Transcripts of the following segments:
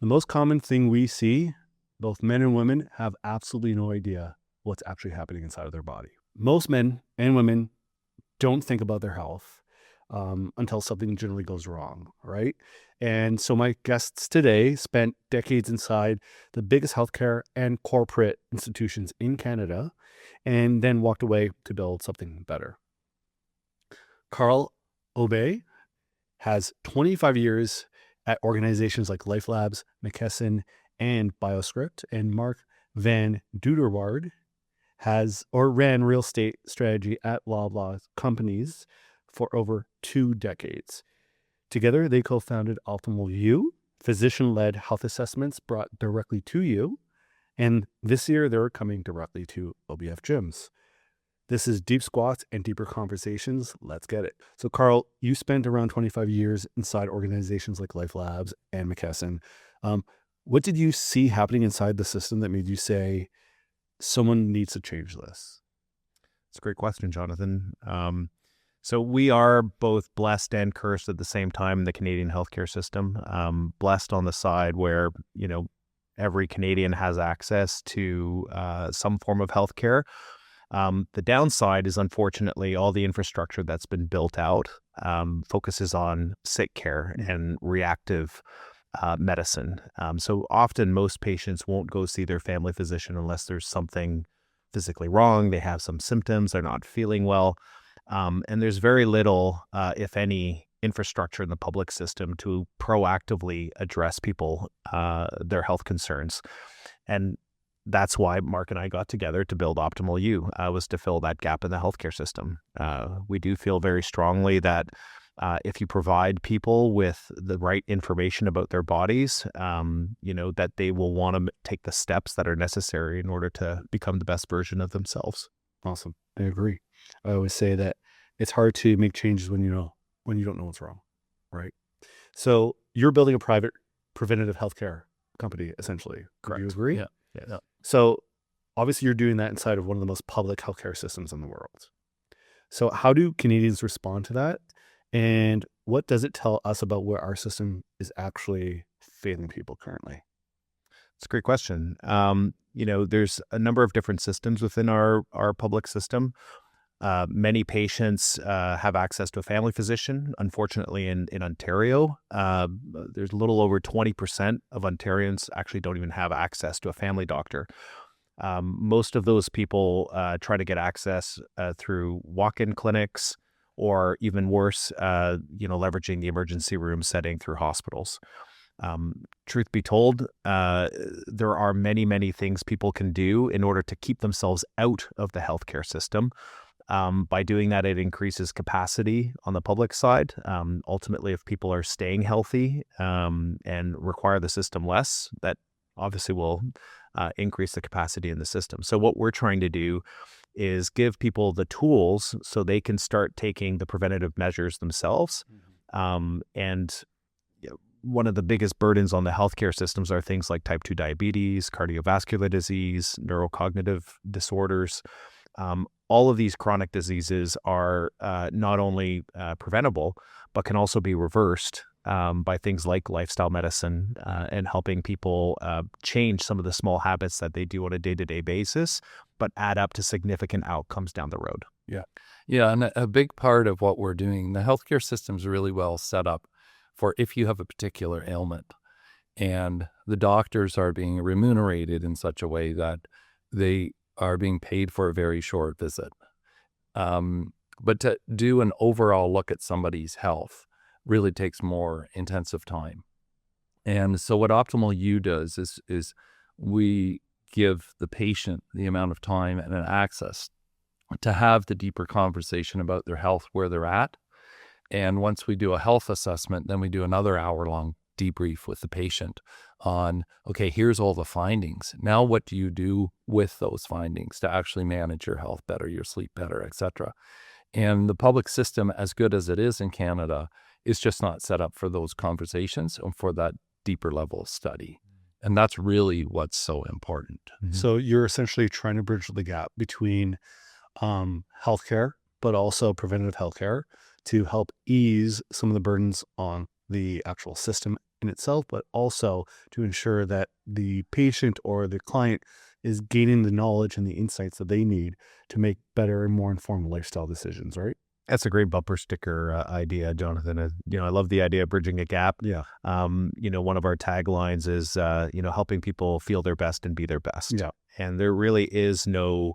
The most common thing we see, both men and women have absolutely no idea what's actually happening inside of their body. Most men and women don't think about their health until something generally goes wrong, right? And so my guests today spent decades inside the biggest healthcare and corporate institutions in Canada and then walked away to build something better. Carl Obey has 25 years at organizations like Life Labs, McKesson, and BioScript, and Mark Van Duderwaard ran real estate strategy at Loblaw companies for over 2 decades. Together, they co-founded Optimal U, physician-led health assessments brought directly to you, and this year they're coming directly to OBF gyms. This is Deep Squats and Deeper Conversations. Let's get it. So Carl, you spent around 25 years inside organizations like Life Labs and McKesson. What did you see happening inside the system that made you say, someone needs to change this? It's a great question, Jonathan. So we are both blessed and cursed at the same time in the Canadian healthcare system. Blessed on the side where, every Canadian has access to some form of healthcare. The downside is, unfortunately, all the infrastructure that's been built out focuses on sick care and reactive medicine. So often most patients won't go see their family physician unless there's something physically wrong. They have some symptoms, they're not feeling well. And there's very little, if any, infrastructure in the public system to proactively address people, their health concerns. And that's why Mark and I got together to build Optimal U, was to fill that gap in the healthcare system. We do feel very strongly that if you provide people with the right information about their bodies, that they will want to take the steps that are necessary in order to become the best version of themselves. Awesome. I agree. I always say that it's hard to make changes when you don't know what's wrong, right? So you're building a private preventative healthcare company, essentially. Correct. Do you agree? Yeah. Yes. Yeah. So obviously you're doing that inside of one of the most public healthcare systems in the world. So how do Canadians respond to that? And what does it tell us about where our system is actually failing people currently? It's a great question. There's a number of different systems within our public system. Many patients have access to a family physician. Unfortunately, in Ontario, there's a little over 20% of Ontarians actually don't even have access to a family doctor. Most of those people try to get access through walk-in clinics, or even worse, leveraging the emergency room setting through hospitals. Truth be told, there are many, many things people can do in order to keep themselves out of the healthcare system. By doing that, it increases capacity on the public side. Ultimately, if people are staying healthy and require the system less, that obviously will increase the capacity in the system. So what we're trying to do is give people the tools so they can start taking the preventative measures themselves. And one of the biggest burdens on the healthcare systems are things like type 2 diabetes, cardiovascular disease, neurocognitive disorders. All of these chronic diseases are not only preventable, but can also be reversed by things like lifestyle medicine and helping people change some of the small habits that they do on a day-to-day basis, but add up to significant outcomes down the road. Yeah, and a big part of what we're doing, the healthcare system's really well set up for if you have a particular ailment, and the doctors are being remunerated in such a way that they are being paid for a very short visit. But to do an overall look at somebody's health really takes more intensive time. And so what Optimal U does is we give the patient the amount of time and an access to have the deeper conversation about their health, where they're at. And once we do a health assessment, then we do another hour-long debrief with the patient on, okay, here's all the findings. Now what do you do with those findings to actually manage your health better, your sleep better, etc.? And the public system, as good as it is in Canada, is just not set up for those conversations and for that deeper level of study. And that's really what's so important. So you're essentially trying to bridge the gap between healthcare, but also preventative healthcare to help ease some of the burdens on the actual system in itself, but also to ensure that the patient or the client is gaining the knowledge and the insights that they need to make better and more informed lifestyle decisions, right? That's a great bumper sticker idea, Jonathan. I love the idea of bridging a gap. Yeah. One of our taglines is, helping people feel their best and be their best. Yeah. And there really is no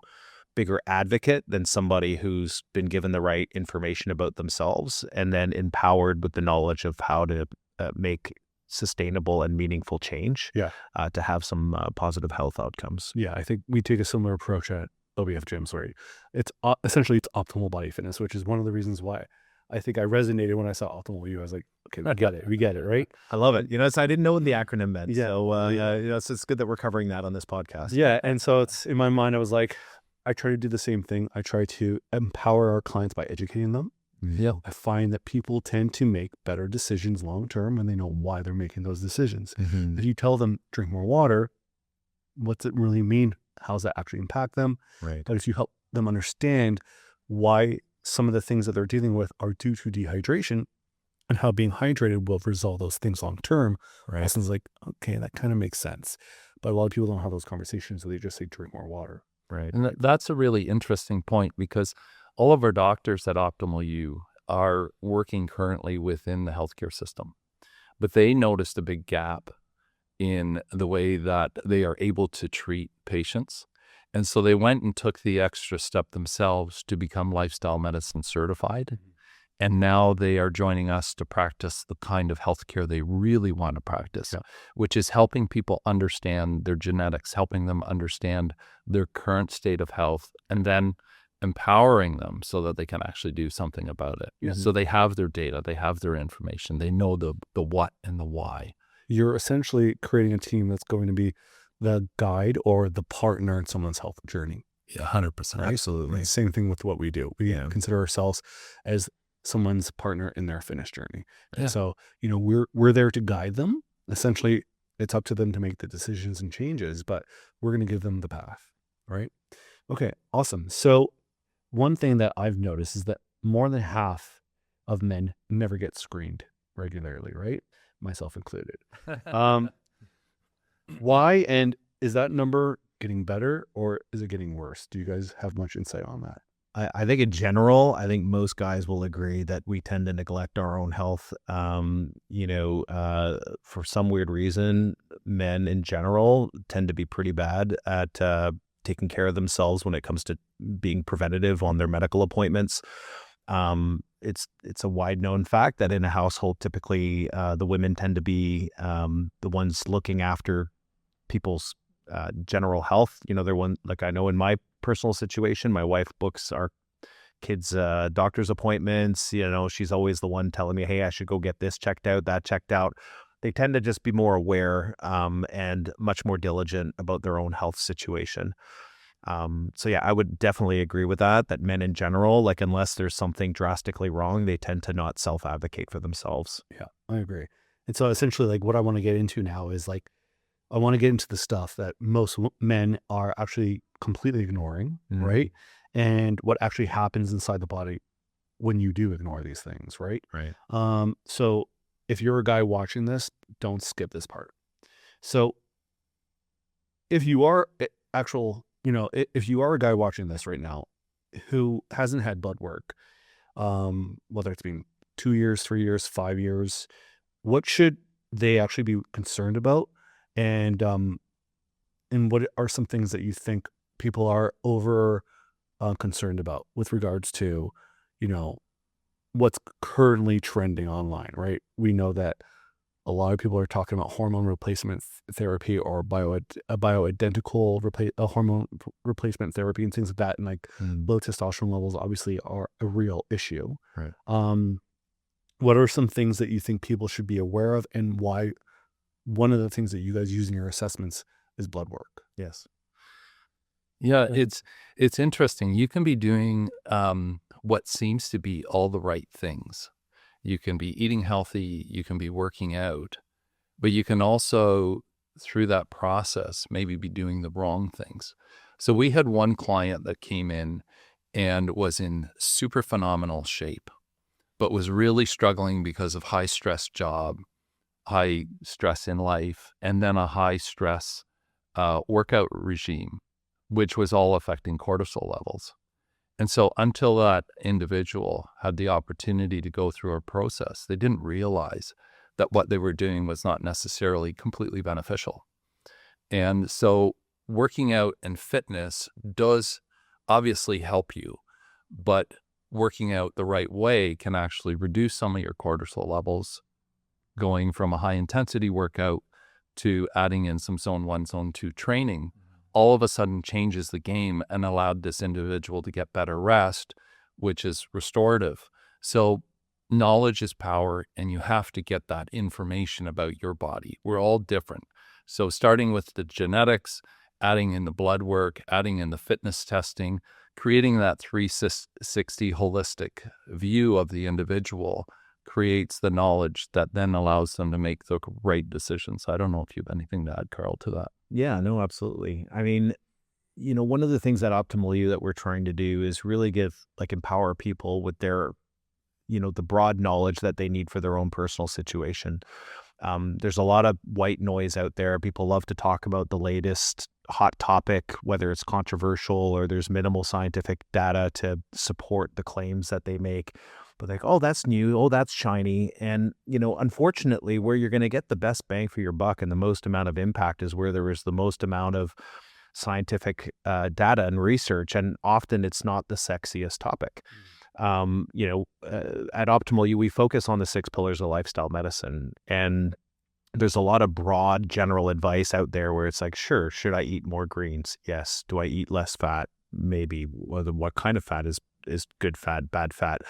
bigger advocate than somebody who's been given the right information about themselves and then empowered with the knowledge of how to make sustainable and meaningful change to have some positive health outcomes. Yeah, I think we take a similar approach at OBF gyms, where it's essentially it's optimal body fitness, which is one of the reasons why I think I resonated when I saw Optimal U. I was like, okay, we get it, right? I love it. I didn't know what the acronym meant. Yeah. So it's good that we're covering that on this podcast. Yeah, and so it's in my mind, I was like, I try to do the same thing. I try to empower our clients by educating them. Yeah. I find that people tend to make better decisions long term when they know why they're making those decisions. Mm-hmm. If you tell them drink more water, what's it really mean? How does that actually impact them? Right. But if you help them understand why some of the things that they're dealing with are due to dehydration and how being hydrated will resolve those things long term, Right. Austin's like, okay, that kind of makes sense. But a lot of people don't have those conversations, so they just say drink more water. Right. And that's a really interesting point, because all of our doctors at Optimal U are working currently within the healthcare system, but they noticed a big gap in the way that they are able to treat patients. And so they went and took the extra step themselves to become lifestyle medicine certified. Mm-hmm. And now they are joining us to practice the kind of healthcare they really want to practice, which is helping people understand their genetics, helping them understand their current state of health, and then empowering them so that they can actually do something about it. Mm-hmm. So they have their data, they have their information, they know the what and the why. You're essentially creating a team that's going to be the guide or the partner in someone's health journey. Yeah, 100%. Right? Absolutely. Same thing with what we do. We consider ourselves as someone's partner in their fitness journey. Yeah. And so, we're there to guide them. Essentially, it's up to them to make the decisions and changes, but we're going to give them the path, right? Okay, awesome. So one thing that I've noticed is that more than half of men never get screened regularly, right? Myself included. Why? And is that number getting better or is it getting worse? Do you guys have much insight on that? I think in general, I think most guys will agree that we tend to neglect our own health. For some weird reason, men in general tend to be pretty bad at taking care of themselves when it comes to being preventative on their medical appointments. It's a wide known fact that in a household, typically the women tend to be the ones looking after people's general health. They're one, like I know in my personal situation, my wife books our kids' doctor's appointments. She's always the one telling me, hey, I should go get this checked out, that checked out. They tend to just be more aware and much more diligent about their own health situation. I would definitely agree with that men in general, like unless there's something drastically wrong, they tend to not self-advocate for themselves. Yeah, I agree. And so essentially like what I want to get into now is like, I want to get into the stuff that most men are actually completely ignoring, right? And what actually happens inside the body when you do ignore these things, right? Right. So if you're a guy watching this, don't skip this part. So if you are if you are a guy watching this right now who hasn't had blood work, whether it's been 2 years, 3 years, 5 years, what should they actually be concerned about? And what are some things that you think people are over concerned about with regards to, what's currently trending online, right? We know that a lot of people are talking about hormone replacement therapy or bioidentical hormone replacement therapy and things like that. And like low testosterone levels obviously are a real issue. Right. What are some things that you think people should be aware of, and why? One of the things that you guys use in your assessments is blood work. Yes. Yeah, it's interesting. You can be doing what seems to be all the right things. You can be eating healthy, you can be working out, but you can also, through that process, maybe be doing the wrong things. So we had one client that came in and was in super phenomenal shape, but was really struggling because of high stress job, high stress in life, and then a high stress workout regime, which was all affecting cortisol levels. And so until that individual had the opportunity to go through a process, they didn't realize that what they were doing was not necessarily completely beneficial. And so working out and fitness does obviously help you, but working out the right way can actually reduce some of your cortisol levels, going from a high intensity workout to adding in some zone 1, zone 2 training, all of a sudden changes the game and allowed this individual to get better rest, which is restorative. So knowledge is power, and you have to get that information about your body. We're all different. So starting with the genetics, adding in the blood work, adding in the fitness testing, creating that 360 holistic view of the individual creates the knowledge that then allows them to make the right decisions. I don't know if you have anything to add, Carl, to that. Yeah, no, absolutely. I mean, one of the things at Optimal U that we're trying to do is really empower people with their, the broad knowledge that they need for their own personal situation. There's a lot of white noise out there. People love to talk about the latest hot topic, whether it's controversial or there's minimal scientific data to support the claims that they make. But like, oh, that's new. Oh, that's shiny. And, unfortunately, where you're going to get the best bang for your buck and the most amount of impact is where there is the most amount of scientific data and research. And often it's not the sexiest topic. At Optimal U, we focus on the 6 pillars of lifestyle medicine. And there's a lot of broad general advice out there where it's like, sure, should I eat more greens? Yes. Do I eat less fat? Maybe. What kind of fat is good fat, bad fat?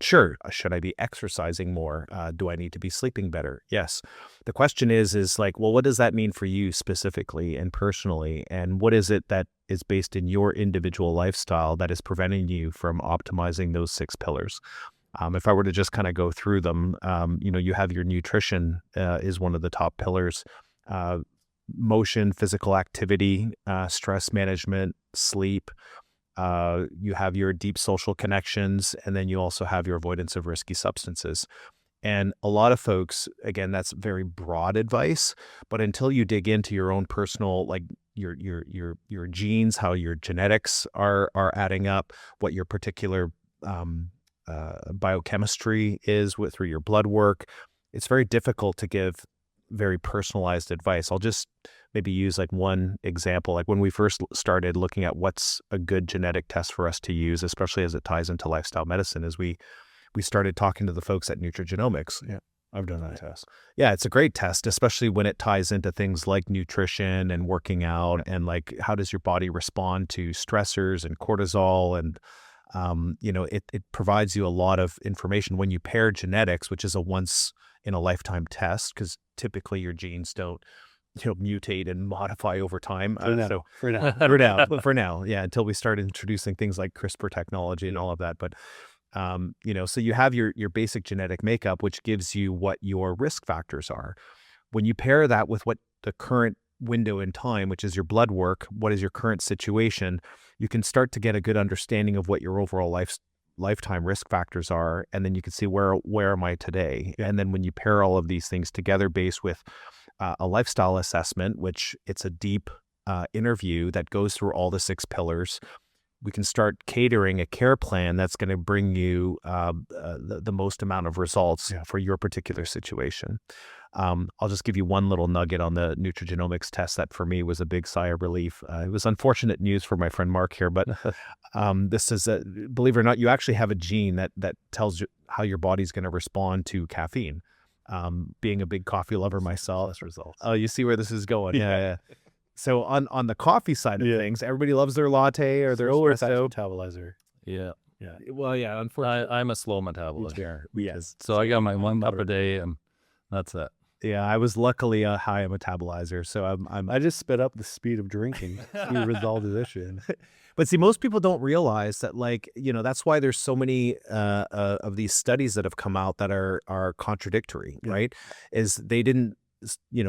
Sure. Should I be exercising more? Do I need to be sleeping better? Yes. The question is like, well, what does that mean for you specifically and personally? And what is it that is based in your individual lifestyle that is preventing you from optimizing those 6 pillars? If I were to just kind of go through them, you have your nutrition is one of the top pillars, motion, physical activity, stress management, sleep. You have your deep social connections, and then you also have your avoidance of risky substances. And a lot of folks, again, that's very broad advice, but until you dig into your own personal, like your genes, how your genetics are adding up, what your particular biochemistry is through your blood work, it's very difficult to give very personalized advice. I'll just maybe use like one example. Like when we first started looking at what's a good genetic test for us to use, especially as it ties into lifestyle medicine, is we started talking to the folks at Nutrigenomics. Yeah, I've done that test. Yeah, it's a great test, especially when it ties into things like nutrition and working out and like how does your body respond to stressors and cortisol, and it provides you a lot of information when you pair genetics, which is a once in a lifetime test, because typically your genes don't mutate and modify over time. For now, yeah, until we start introducing things like CRISPR technology and all of that. But so you have your basic genetic makeup, which gives you what your risk factors are. When you pair that with what the current window in time, which is your blood work, what is your current situation, you can start to get a good understanding of what your overall lifetime risk factors are, and then you can see where am I today. And then when you pair all of these things together based with a lifestyle assessment, which it's a deep interview that goes through all the 6 pillars, we can start catering a care plan that's going to bring you the most amount of results for your particular situation. I'll just give you one little nugget on the Nutrigenomics test that for me was a big sigh of relief. It was unfortunate news for my friend Mark here, but this is, believe it or not, you actually have a gene that tells you how your body's going to respond to caffeine. Being a big coffee lover myself. Oh, you see where this is going. Yeah. So on the coffee side of things, everybody loves their latte or their espresso. Metabolizer. Yeah. Yeah. Well, yeah, unfortunately. I'm a slow metabolist. Yes. So I got my 1 cup a day and that's it. Yeah, I was luckily a high metabolizer, so I just sped up the speed of drinking to resolve the issue. But see, most people don't realize that, that's why there's so many of these studies that have come out that are contradictory, right? Is they didn't,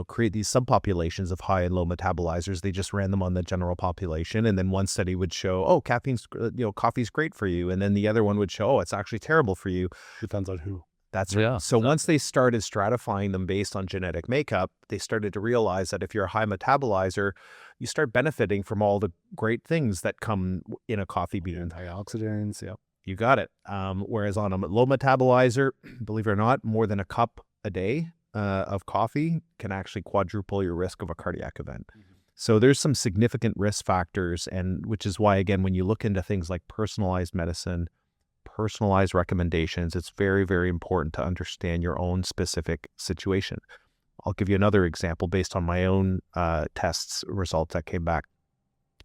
create these subpopulations of high and low metabolizers. They just ran them on the general population, and then one study would show, oh, coffee's great for you, and then the other one would show, oh, it's actually terrible for you. Depends on who. That's Yeah, right. So once they started stratifying them based on genetic makeup, they started to realize that if you're a high metabolizer, you start benefiting from all the great things that come in a coffee bean. Antioxidants, yeah. You got it. Whereas on a low metabolizer, believe it or not, more than a cup a day of coffee can actually quadruple your risk of a cardiac event. So there's some significant risk factors, and which is why, again, when you look into things like personalized medicine, personalized recommendations, it's very, very important to understand your own specific situation. I'll give you another example based on my own tests results that came back.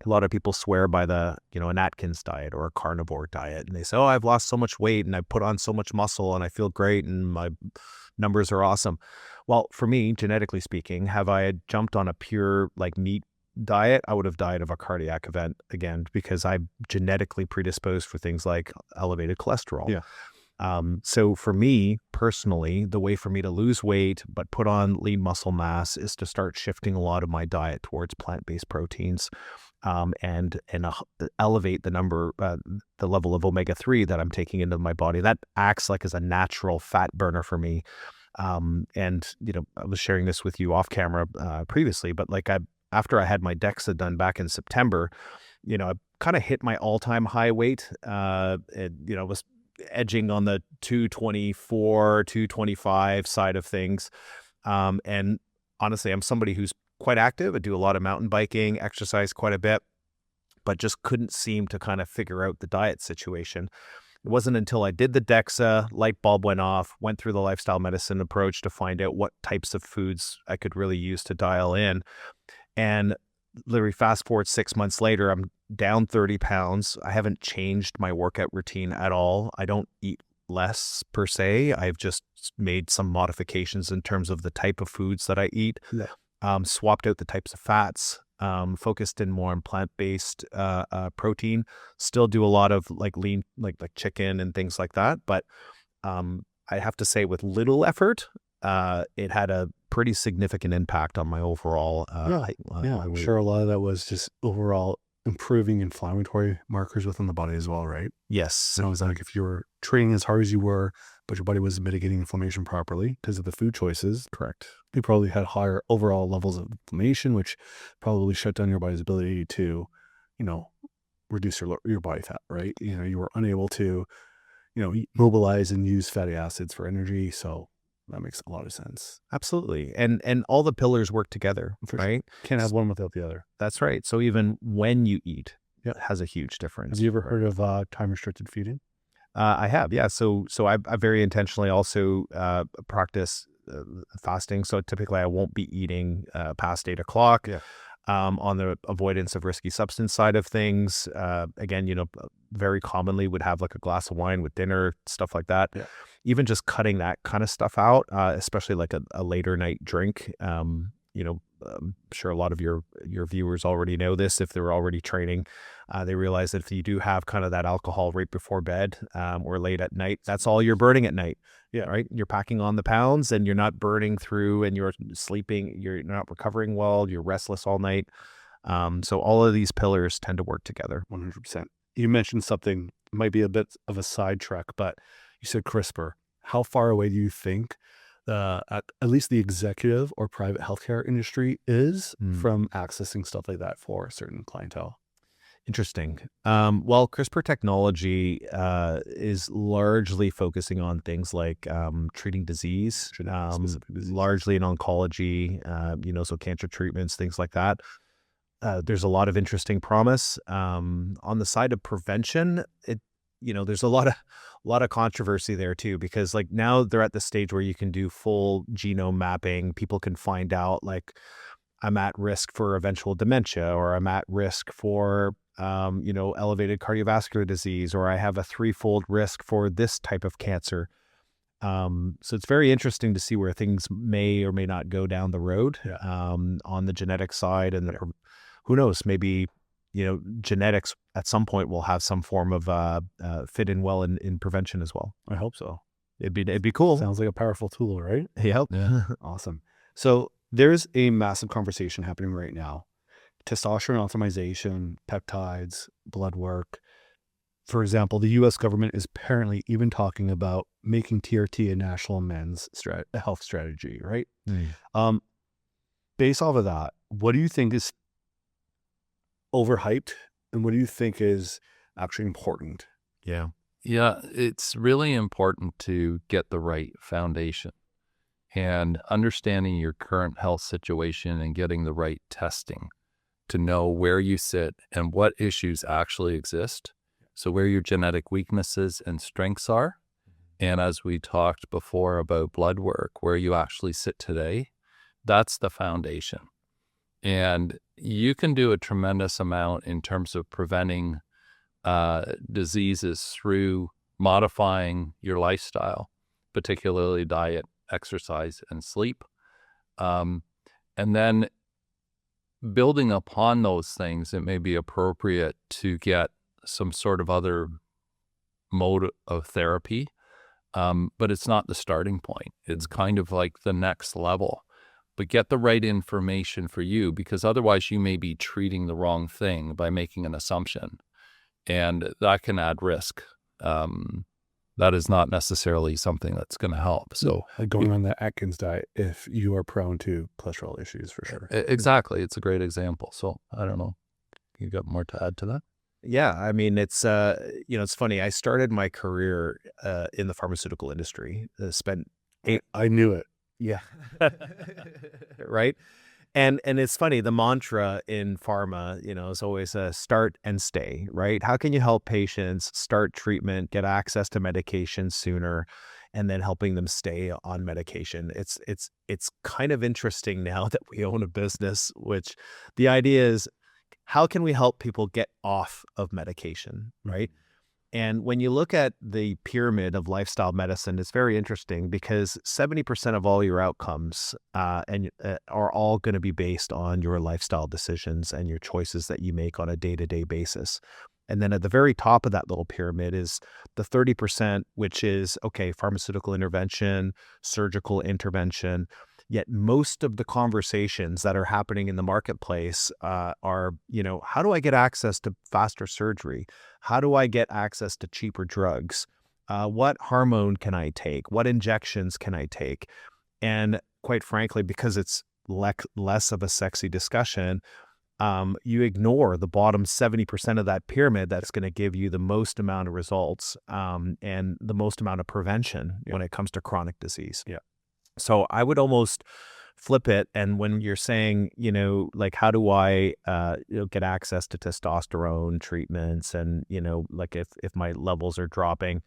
A lot of people swear by an Atkins diet or a carnivore diet, and they say, oh, I've lost so much weight and I put on so much muscle and I feel great and my numbers are awesome. Well, for me, genetically speaking, have I jumped on a pure meat diet, I would have died of a cardiac event again, because I'm genetically predisposed for things like elevated cholesterol. Yeah. So for me personally, the way for me to lose weight but put on lean muscle mass is to start shifting a lot of my diet towards plant-based proteins, and elevate the level of omega-3 that I'm taking into my body. That acts like as a natural fat burner for me. And I was sharing this with you off camera previously, but after I had my DEXA done back in September, I kind of hit my all-time high weight. Was edging on the 224, 225 side of things. And honestly, I'm somebody who's quite active. I do a lot of mountain biking, exercise quite a bit, but just couldn't seem to kind of figure out the diet situation. It wasn't until I did the DEXA, light bulb went off, went through the lifestyle medicine approach to find out what types of foods I could really use to dial in. And literally fast forward 6 months later, I'm down 30 pounds. I haven't changed my workout routine at all. I don't eat less per se. I've just made some modifications in terms of the type of foods that I eat. Yeah. Swapped out the types of fats, focused in more on plant-based protein. Still do a lot of lean, like chicken and things like that. But I have to say, with little effort, it had a pretty significant impact on my overall I'm sure a lot of that was just overall improving inflammatory markers within the body as well, right? Yes. So it was like if you were training as hard as you were, but your body was mitigating inflammation properly because of the food choices. Correct. You probably had higher overall levels of inflammation, which probably shut down your body's ability to, reduce your body fat, right? You were unable to, mobilize and use fatty acids for energy. So that makes a lot of sense. Absolutely. And all the pillars work together, For right? Can't have one without the other. That's right. So even when you eat, it has a huge difference. Have you ever heard of time-restricted feeding? I have, yeah. So I very intentionally also practice fasting. So typically I won't be eating past 8 o'clock. Yeah. On the avoidance of risky substance side of things. Again, very commonly would have a glass of wine with dinner, stuff like that. Yeah. Even just cutting that kind of stuff out, especially a later night drink. I'm sure a lot of your viewers already know this. If they're already training, they realize that if you do have kind of that alcohol right before bed or late at night, that's all you're burning at night. Yeah. Right. You're packing on the pounds and you're not burning through, and you're sleeping. You're not recovering well. You're restless all night. So all of these pillars tend to work together. 100%. You mentioned something, might be a bit of a sidetrack, but you said CRISPR. How far away do you think at least the executive or private healthcare industry is from accessing stuff like that for a certain clientele? Interesting. Well, CRISPR technology is largely focusing on things like treating disease, largely in oncology, so cancer treatments, things like that. There's a lot of interesting promise. On the side of prevention, there's a lot of controversy there too, because now they're at the stage where you can do full genome mapping. People can find out I'm at risk for eventual dementia, or I'm at risk for elevated cardiovascular disease, or I have a 3-fold risk for this type of cancer. So it's very interesting to see where things may or may not go down the road on the genetic side, and who knows, maybe genetics at some point will have some form of fit in well in prevention as well. I hope so. It'd be cool. Sounds like a powerful tool, right? Yep. Yeah. Awesome. So there's a massive conversation happening right now. Testosterone optimization, peptides, blood work. For example, the U.S. government is apparently even talking about making TRT a national men's health strategy, right? Based off of that, what do you think is overhyped, and what do you think is actually important? Yeah. Yeah, it's really important to get the right foundation and understanding your current health situation and getting the right testing to know where you sit and what issues actually exist. So where your genetic weaknesses and strengths are. And as we talked before about blood work, where you actually sit today, that's the foundation. And you can do a tremendous amount in terms of preventing diseases through modifying your lifestyle, particularly diet, exercise, and sleep. And then building upon those things, it may be appropriate to get some sort of other mode of therapy, but it's not the starting point. It's kind of like the next level. But get the right information for you, because otherwise you may be treating the wrong thing by making an assumption, and that can add risk. That is not necessarily something that's going to help. So Like going on the Atkins diet if you are prone to cholesterol issues, for sure. Exactly. It's a great example. So I don't know. You got more to add to that? Yeah, I mean, it's it's funny. I started my career in the pharmaceutical industry. Spent I knew it. Yeah. Right. And it's funny, the mantra in pharma, is always start and stay, right? How can you help patients start treatment, get access to medication sooner, and then helping them stay on medication? It's kind of interesting now that we own a business, which the idea is, how can we help people get off of medication, right? And when you look at the pyramid of lifestyle medicine, it's very interesting because 70% of all your outcomes are all going to be based on your lifestyle decisions and your choices that you make on a day-to-day basis. And then at the very top of that little pyramid is the 30%, which is, okay, pharmaceutical intervention, surgical intervention. Yet most of the conversations that are happening in the marketplace are, how do I get access to faster surgery? How do I get access to cheaper drugs? What hormone can I take? What injections can I take? And quite frankly, because it's less of a sexy discussion, you ignore the bottom 70% of that pyramid that's going to give you the most amount of results and the most amount of prevention when it comes to chronic disease. Yeah. So I would almost flip it. And when you're saying, like, how do I get access to testosterone treatments and, like if my levels are dropping,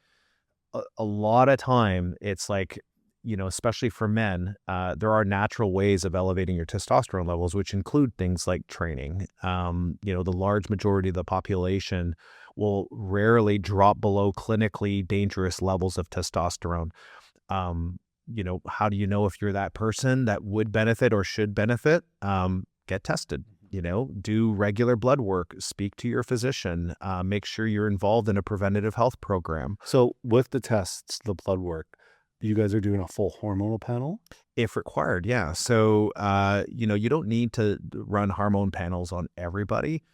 a lot of time it's like, especially for men, there are natural ways of elevating your testosterone levels, which include things like training. The large majority of the population will rarely drop below clinically dangerous levels of testosterone. How do you know if you're that person that would benefit or should benefit? Get tested, do regular blood work, speak to your physician, make sure you're involved in a preventative health program. So with the tests, the blood work, you guys are doing a full hormonal panel? If required, yeah. So, you don't need to run hormone panels on everybody.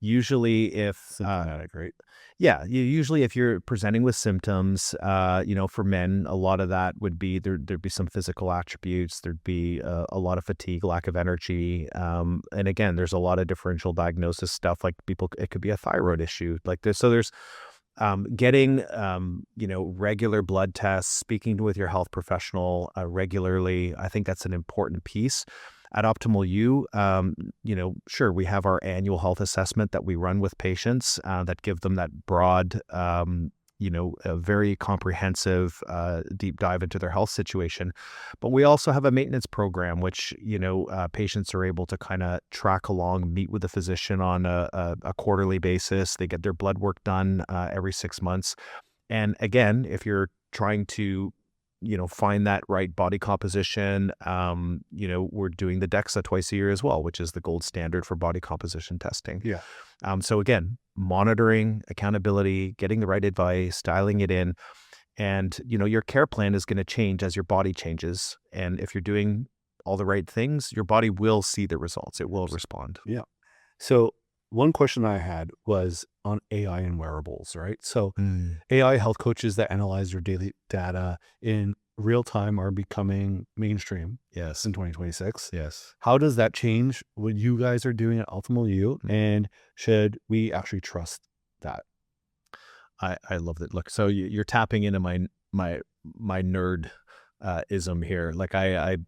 Usually if symptomatic, right? Yeah, usually if you're presenting with symptoms, for men, a lot of that would be there'd be some physical attributes, there'd be a lot of fatigue, lack of energy, and again, there's a lot of differential diagnosis stuff. Like it could be a thyroid issue, like this. So there's getting regular blood tests, speaking with your health professional regularly. I think that's an important piece. At Optimal U, sure, we have our annual health assessment that we run with patients that give them that broad, a very comprehensive deep dive into their health situation. But we also have a maintenance program, which, patients are able to kind of track along, meet with a physician on a quarterly basis. They get their blood work done every 6 months. And again, if you're trying to find that right body composition. We're doing the DEXA twice a year as well, which is the gold standard for body composition testing. Yeah. So again, monitoring, accountability, getting the right advice, dialing it in. And, your care plan is going to change as your body changes. And if you're doing all the right things, your body will see the results. It will respond. Yeah. So one question I had was on AI and wearables, right? So AI health coaches that analyze your daily data in real time are becoming mainstream Yes. in 2026. Yes. How does that change what you guys are doing at Optimal U? And should we actually trust that? I love that. Look, so you're tapping into my nerd ism here. Like I'm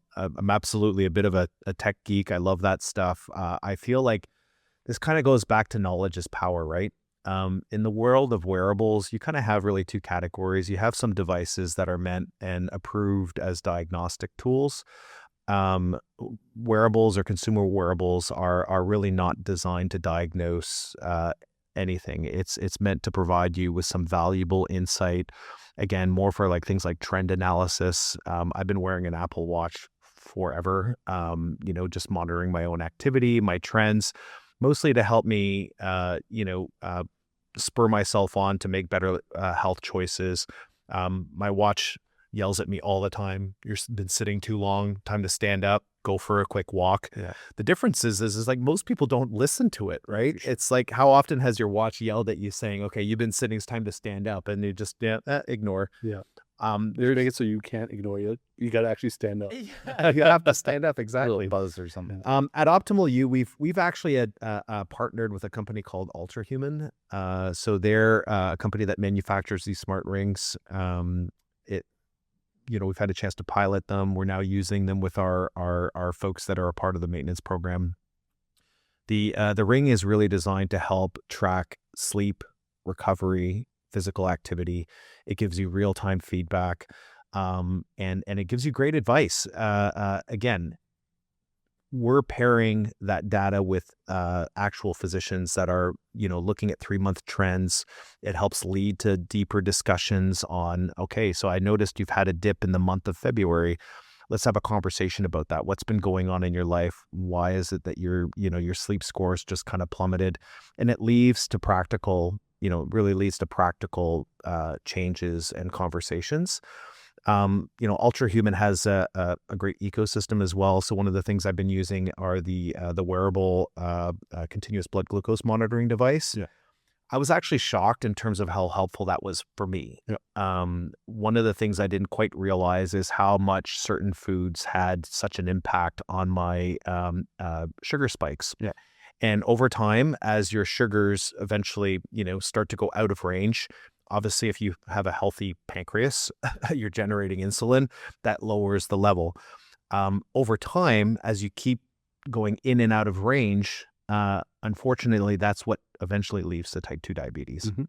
absolutely a bit of a tech geek. I love that stuff. I feel like this kind of goes back to knowledge is power, right? In the world of wearables, you kind of have really two categories. You have some devices that are meant and approved as diagnostic tools. Wearables or consumer wearables are really not designed to diagnose anything. It's meant to provide you with some valuable insight. Again, more for like things like trend analysis. I've been wearing an Apple Watch forever, just monitoring my own activity, my trends, mostly to help me, spur myself on to make better health choices. My watch yells at me all the time. You've been sitting too long. Time to stand up. Go for a quick walk. Yeah. The difference is like most people don't listen to it, right? It's like, how often has your watch yelled at you saying, "Okay, you've been sitting. It's time to stand up," and you just ignore. Yeah. They're making it so you can't ignore it. You got to actually stand up. Yeah, you have to stand up, exactly. Buzz or something. At Optimal U, we've actually partnered with a company called Ultrahuman. So they're a company that manufactures these smart rings. We've had a chance to pilot them. We're now using them with our folks that are a part of the maintenance program. The ring is really designed to help track sleep, recovery, physical activity. It gives you real-time feedback, and it gives you great advice. Again, we're pairing that data with actual physicians that are, looking at 3-month trends. It helps lead to deeper discussions on, okay, so I noticed you've had a dip in the month of February. Let's have a conversation about that. What's been going on in your life? Why is it that your sleep scores just kind of plummeted? And it leads to practical, really leads to practical changes and conversations. Ultrahuman has a great ecosystem as well. So one of the things I've been using are the wearable continuous blood glucose monitoring device. Yeah. I was actually shocked in terms of how helpful that was for me. Yeah. One of the things I didn't quite realize is how much certain foods had such an impact on my sugar spikes. Yeah. And over time, as your sugars eventually, start to go out of range, obviously, if you have a healthy pancreas, you're generating insulin, that lowers the level. Over time, as you keep going in and out of range, unfortunately, that's what eventually leads to type 2 diabetes. Mm-hmm.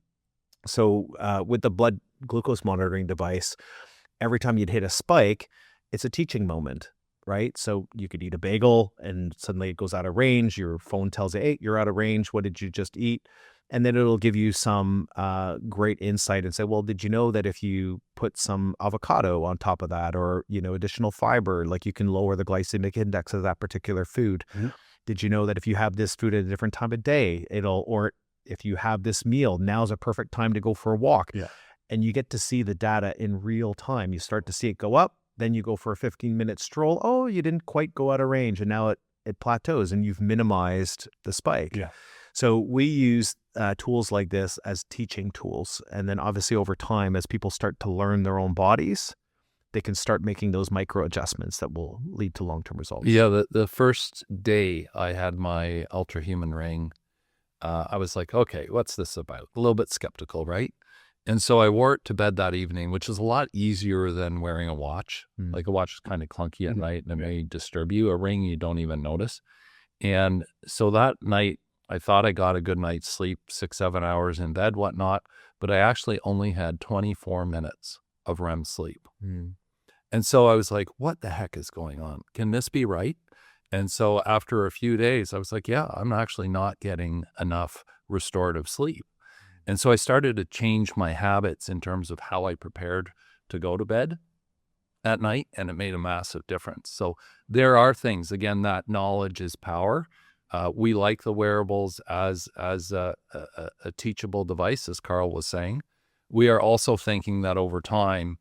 So with the blood glucose monitoring device, every time you'd hit a spike, it's a teaching moment, right? So you could eat a bagel and suddenly it goes out of range. Your phone tells you, hey, you're out of range. What did you just eat? And then it'll give you some great insight and say, well, did you know that if you put some avocado on top of that or, additional fiber, like you can lower the glycemic index of that particular food? Mm-hmm. Did you know that if you have this food at a different time of day, or if you have this meal, now's a perfect time to go for a walk. Yeah. And you get to see the data in real time. You start to see it go up, then you go for a 15-minute stroll. Oh, you didn't quite go out of range. And now it plateaus and you've minimized the spike. Yeah. So we use tools like this as teaching tools. And then obviously over time, as people start to learn their own bodies, they can start making those micro adjustments that will lead to long-term results. Yeah, the first day I had my Ultrahuman ring, I was like, okay, what's this about? A little bit skeptical, right? And so I wore it to bed that evening, which is a lot easier than wearing a watch. Like a watch is kind of clunky at night and it may disturb you. A ring, you don't even notice. And so that night, I thought I got a good night's sleep, 6-7 hours in bed, whatnot, but I actually only had 24 minutes of REM sleep. And so I was like, what the heck is going on? Can this be right? And so after a few days, I was like, yeah, I'm actually not getting enough restorative sleep. And so I started to change my habits in terms of how I prepared to go to bed at night, and it made a massive difference. So there are things, again, that knowledge is power. We like the wearables as a teachable device, as Carl was saying. We are also thinking that over time,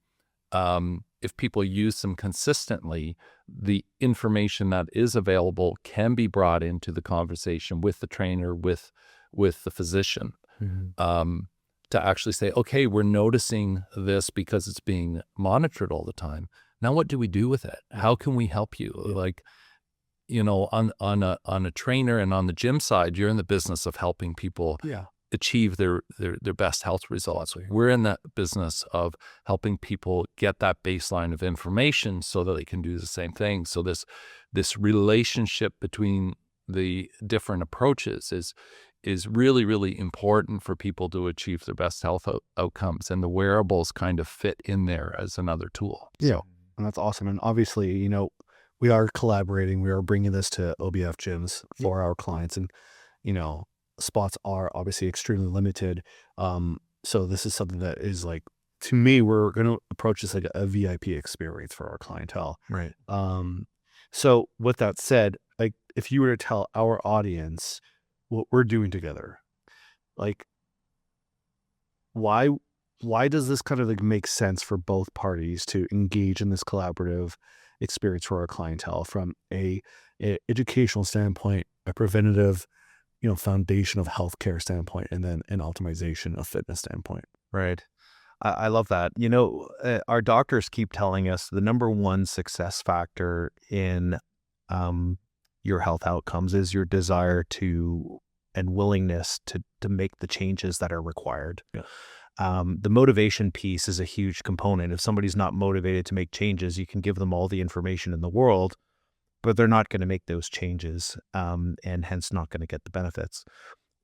if people use them consistently, the information that is available can be brought into the conversation with the trainer, with the physician, to actually say, okay, we're noticing this because it's being monitored all the time. Now, what do we do with it? How can we help you? Like, you know, on a trainer and on the gym side, you're in the business of helping people achieve their best health results. We're in that business of helping people get that baseline of information so that they can do the same thing. So this relationship between the different approaches is really, really important for people to achieve their best health outcomes, and the wearables kind of fit in there as another tool. Yeah, and that's awesome. And obviously, you know, we are collaborating. We are bringing this to OBF gyms for our clients, and you know, spots are obviously extremely limited. So this is something that is like, to me, we're going to approach this like a VIP experience for our clientele. Right. So with that said, like if you were to tell our audience what we're doing together, like why does this kind of like make sense for both parties to engage in this collaborative experience for our clientele from a educational standpoint, a preventative, you know, foundation of healthcare standpoint, and then an optimization of fitness standpoint? Right. I love that. You know, our doctors keep telling us the number one success factor in your health outcomes is your desire to and willingness to make the changes that are required. Yeah. The motivation piece is a huge component. If somebody's not motivated to make changes, you can give them all the information in the world, but they're not going to make those changes, and hence not going to get the benefits.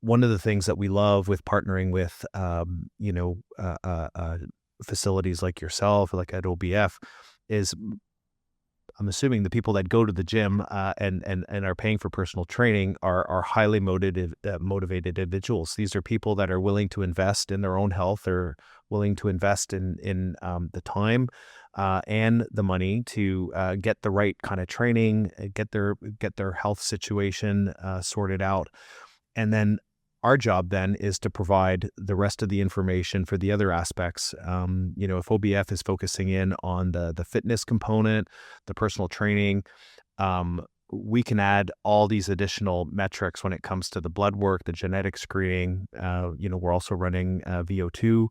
One of the things that we love with partnering with, facilities like yourself, like at OBF, is I'm assuming the people that go to the gym and are paying for personal training are highly motivated individuals. These are people that are willing to invest in their own health, or willing to invest in the time and the money to get the right kind of training, get their health situation sorted out. And then our job then is to provide the rest of the information for the other aspects. If OBF is focusing in on the fitness component, the personal training, we can add all these additional metrics when it comes to the blood work, the genetic screening. We're also running VO2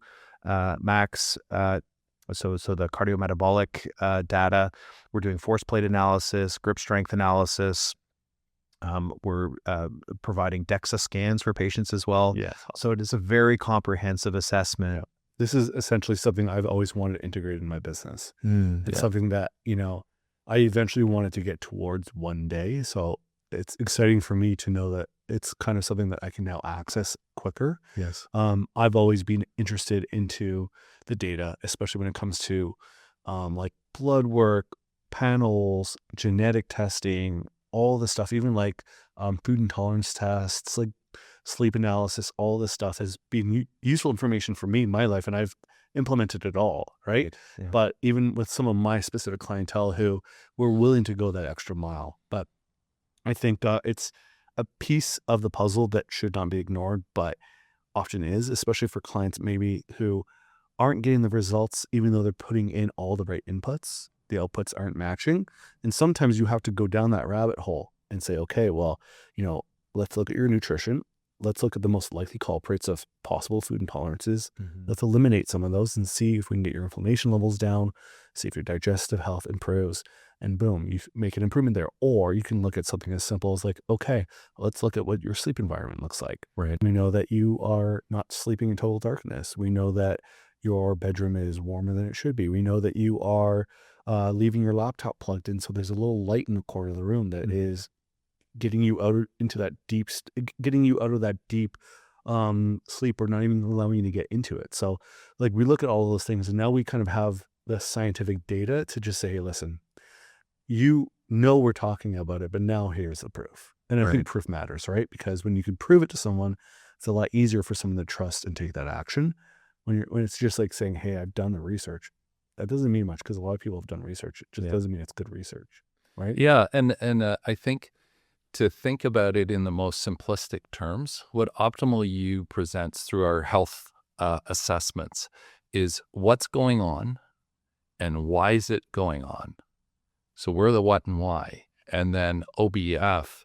max. So the cardiometabolic data. We're doing force plate analysis, grip strength analysis. We're providing DEXA scans for patients as well. Yeah. So it is a very comprehensive assessment. This is essentially something I've always wanted to integrate in my business. It's something that, you know, I eventually wanted to get towards one day. So it's exciting for me to know that it's kind of something that I can now access quicker. Yes. I've always been interested into the data, especially when it comes to like blood work, panels, genetic testing, all this stuff, even like food intolerance tests, like sleep analysis, all this stuff has been useful information for me in my life, and I've implemented it all, right? Yeah. But even with some of my specific clientele who were willing to go that extra mile. But I think it's a piece of the puzzle that should not be ignored, but often is, especially for clients maybe who aren't getting the results, even though they're putting in all the right inputs. The outputs aren't matching. And sometimes you have to go down that rabbit hole and say, okay, well, you know, let's look at your nutrition. Let's look at the most likely culprits of possible food intolerances. Let's eliminate some of those and see if we can get your inflammation levels down, see if your digestive health improves, and boom, you make an improvement there. Or you can look at something as simple as like, okay, let's look at what your sleep environment looks like. Right. We know that you are not sleeping in total darkness. We know that your bedroom is warmer than it should be. We know that you are leaving your laptop plugged in, so there's a little light in the corner of the room that is getting you out into that deep, getting you out of that deep sleep, or not even allowing you to get into it. So like we look at all of those things, and now we kind of have the scientific data to just say, hey, listen, you know we're talking about it, but now here's the proof. And I think proof matters, right? Because when you can prove it to someone, it's a lot easier for someone to trust and take that action. When it's just like saying, hey, I've done the research. That doesn't mean much, because a lot of people have done research. It just doesn't mean it's good research, right? Yeah, and I think to think about it in the most simplistic terms, what Optimal U presents through our health assessments is what's going on and why is it going on? So we're the what and why. And then OBF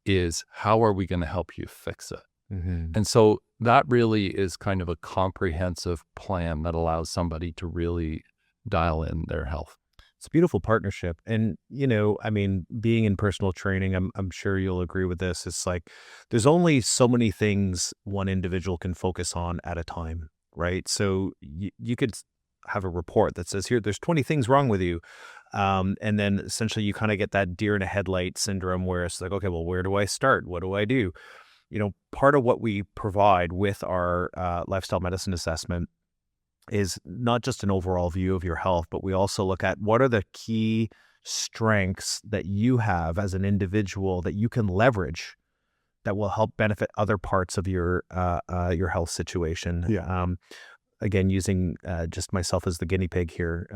is how are we going to help you fix it? Mm-hmm. And so that really is kind of a comprehensive plan that allows somebody to really dial in their health. It's a beautiful partnership. And, you know, I mean, being in personal training, I'm sure you'll agree with this. It's like there's only so many things one individual can focus on at a time, right? So you could have a report that says, here, there's 20 things wrong with you. And then essentially you kind of get that deer in a headlight syndrome where it's like, okay, well, where do I start? What do I do? You know, part of what we provide with our lifestyle medicine assessment is not just an overall view of your health, but we also look at what are the key strengths that you have as an individual that you can leverage that will help benefit other parts of your health situation. Yeah. Again, using just myself as the guinea pig here,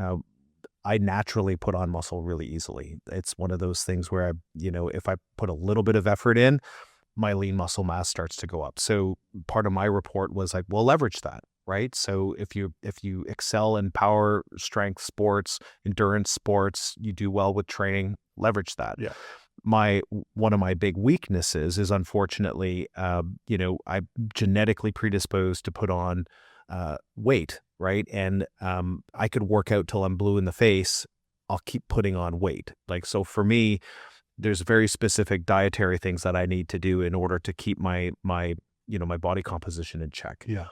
I naturally put on muscle really easily. It's one of those things where if I put a little bit of effort in, my lean muscle mass starts to go up. So part of my report was like, well, leverage that, right? So if you excel in power, strength sports, endurance sports, you do well with training, leverage that. Yeah. One of my big weaknesses is unfortunately, I'm genetically predisposed to put on weight, right? And I could work out till I'm blue in the face. I'll keep putting on weight. Like, so for me, there's very specific dietary things that I need to do in order to keep my body composition in check. Yeah.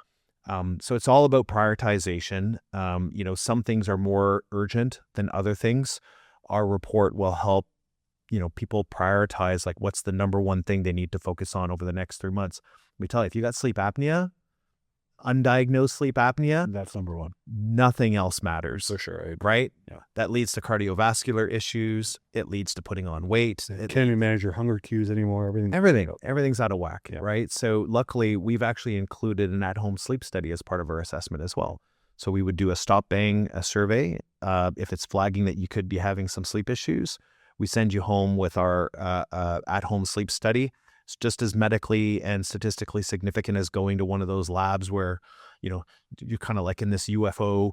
So it's all about prioritization. Some things are more urgent than other things. Our report will help, people prioritize like what's the number one thing they need to focus on over the next 3 months. Let me tell you, if you got sleep apnea, undiagnosed sleep apnea, That's number one. nothing else matters. For sure. Right? Yeah. That leads to cardiovascular issues. It leads to putting on weight. Can't even manage your hunger cues anymore. Everything's out of whack, Yeah. right? So luckily, we've actually included an at-home sleep study as part of our assessment as well. So we would do a stop bang survey. If it's flagging that you could be having some sleep issues, we send you home with our at-home sleep study. It's just as medically and statistically significant as going to one of those labs where, you're kind of like in this UFO,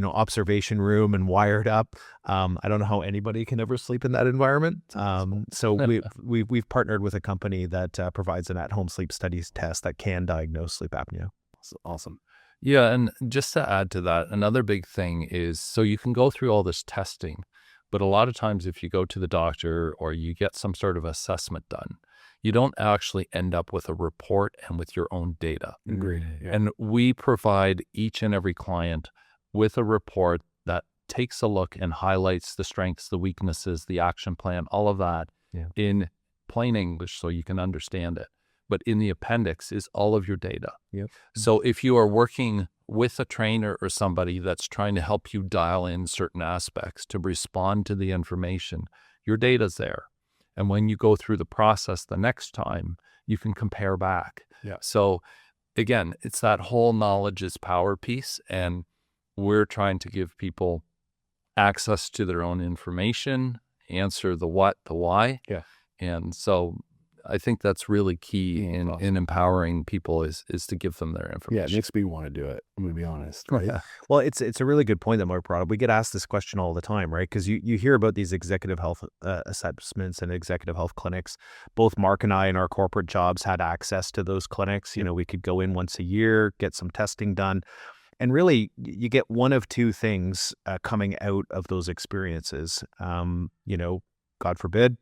observation room and wired up. I don't know how anybody can ever sleep in that environment. So we've partnered with a company that provides an at-home sleep studies test that can diagnose sleep apnea. That's awesome. Yeah, and just to add to that, another big thing is, so you can go through all this testing, but a lot of times if you go to the doctor or you get some sort of assessment done, you don't actually end up with a report and with your own data. Agreed. Yeah. And we provide each and every client with a report that takes a look and highlights the strengths, the weaknesses, the action plan, all of that in plain English so you can understand it. But in the appendix is all of your data. Yep. So if you are working with a trainer or somebody that's trying to help you dial in certain aspects to respond to the information, your data's there. And when you go through the process the next time, you can compare back. Yeah. So again, it's that whole knowledge is power piece. And we're trying to give people access to their own information, answer the what, the why. Yeah. And so I think that's really key in empowering people is to give them their Yeah, information. it makes me want to do it. I'm going to be honest. Right? Yeah. Well, it's a really good point that Mark brought up. We get asked this question all the time, right? Because you hear about these executive health assessments and executive health clinics. Both Mark and I in our corporate jobs had access to those clinics. We could go in once a year, get some testing done. And really, you get one of two things coming out of those experiences. God forbid,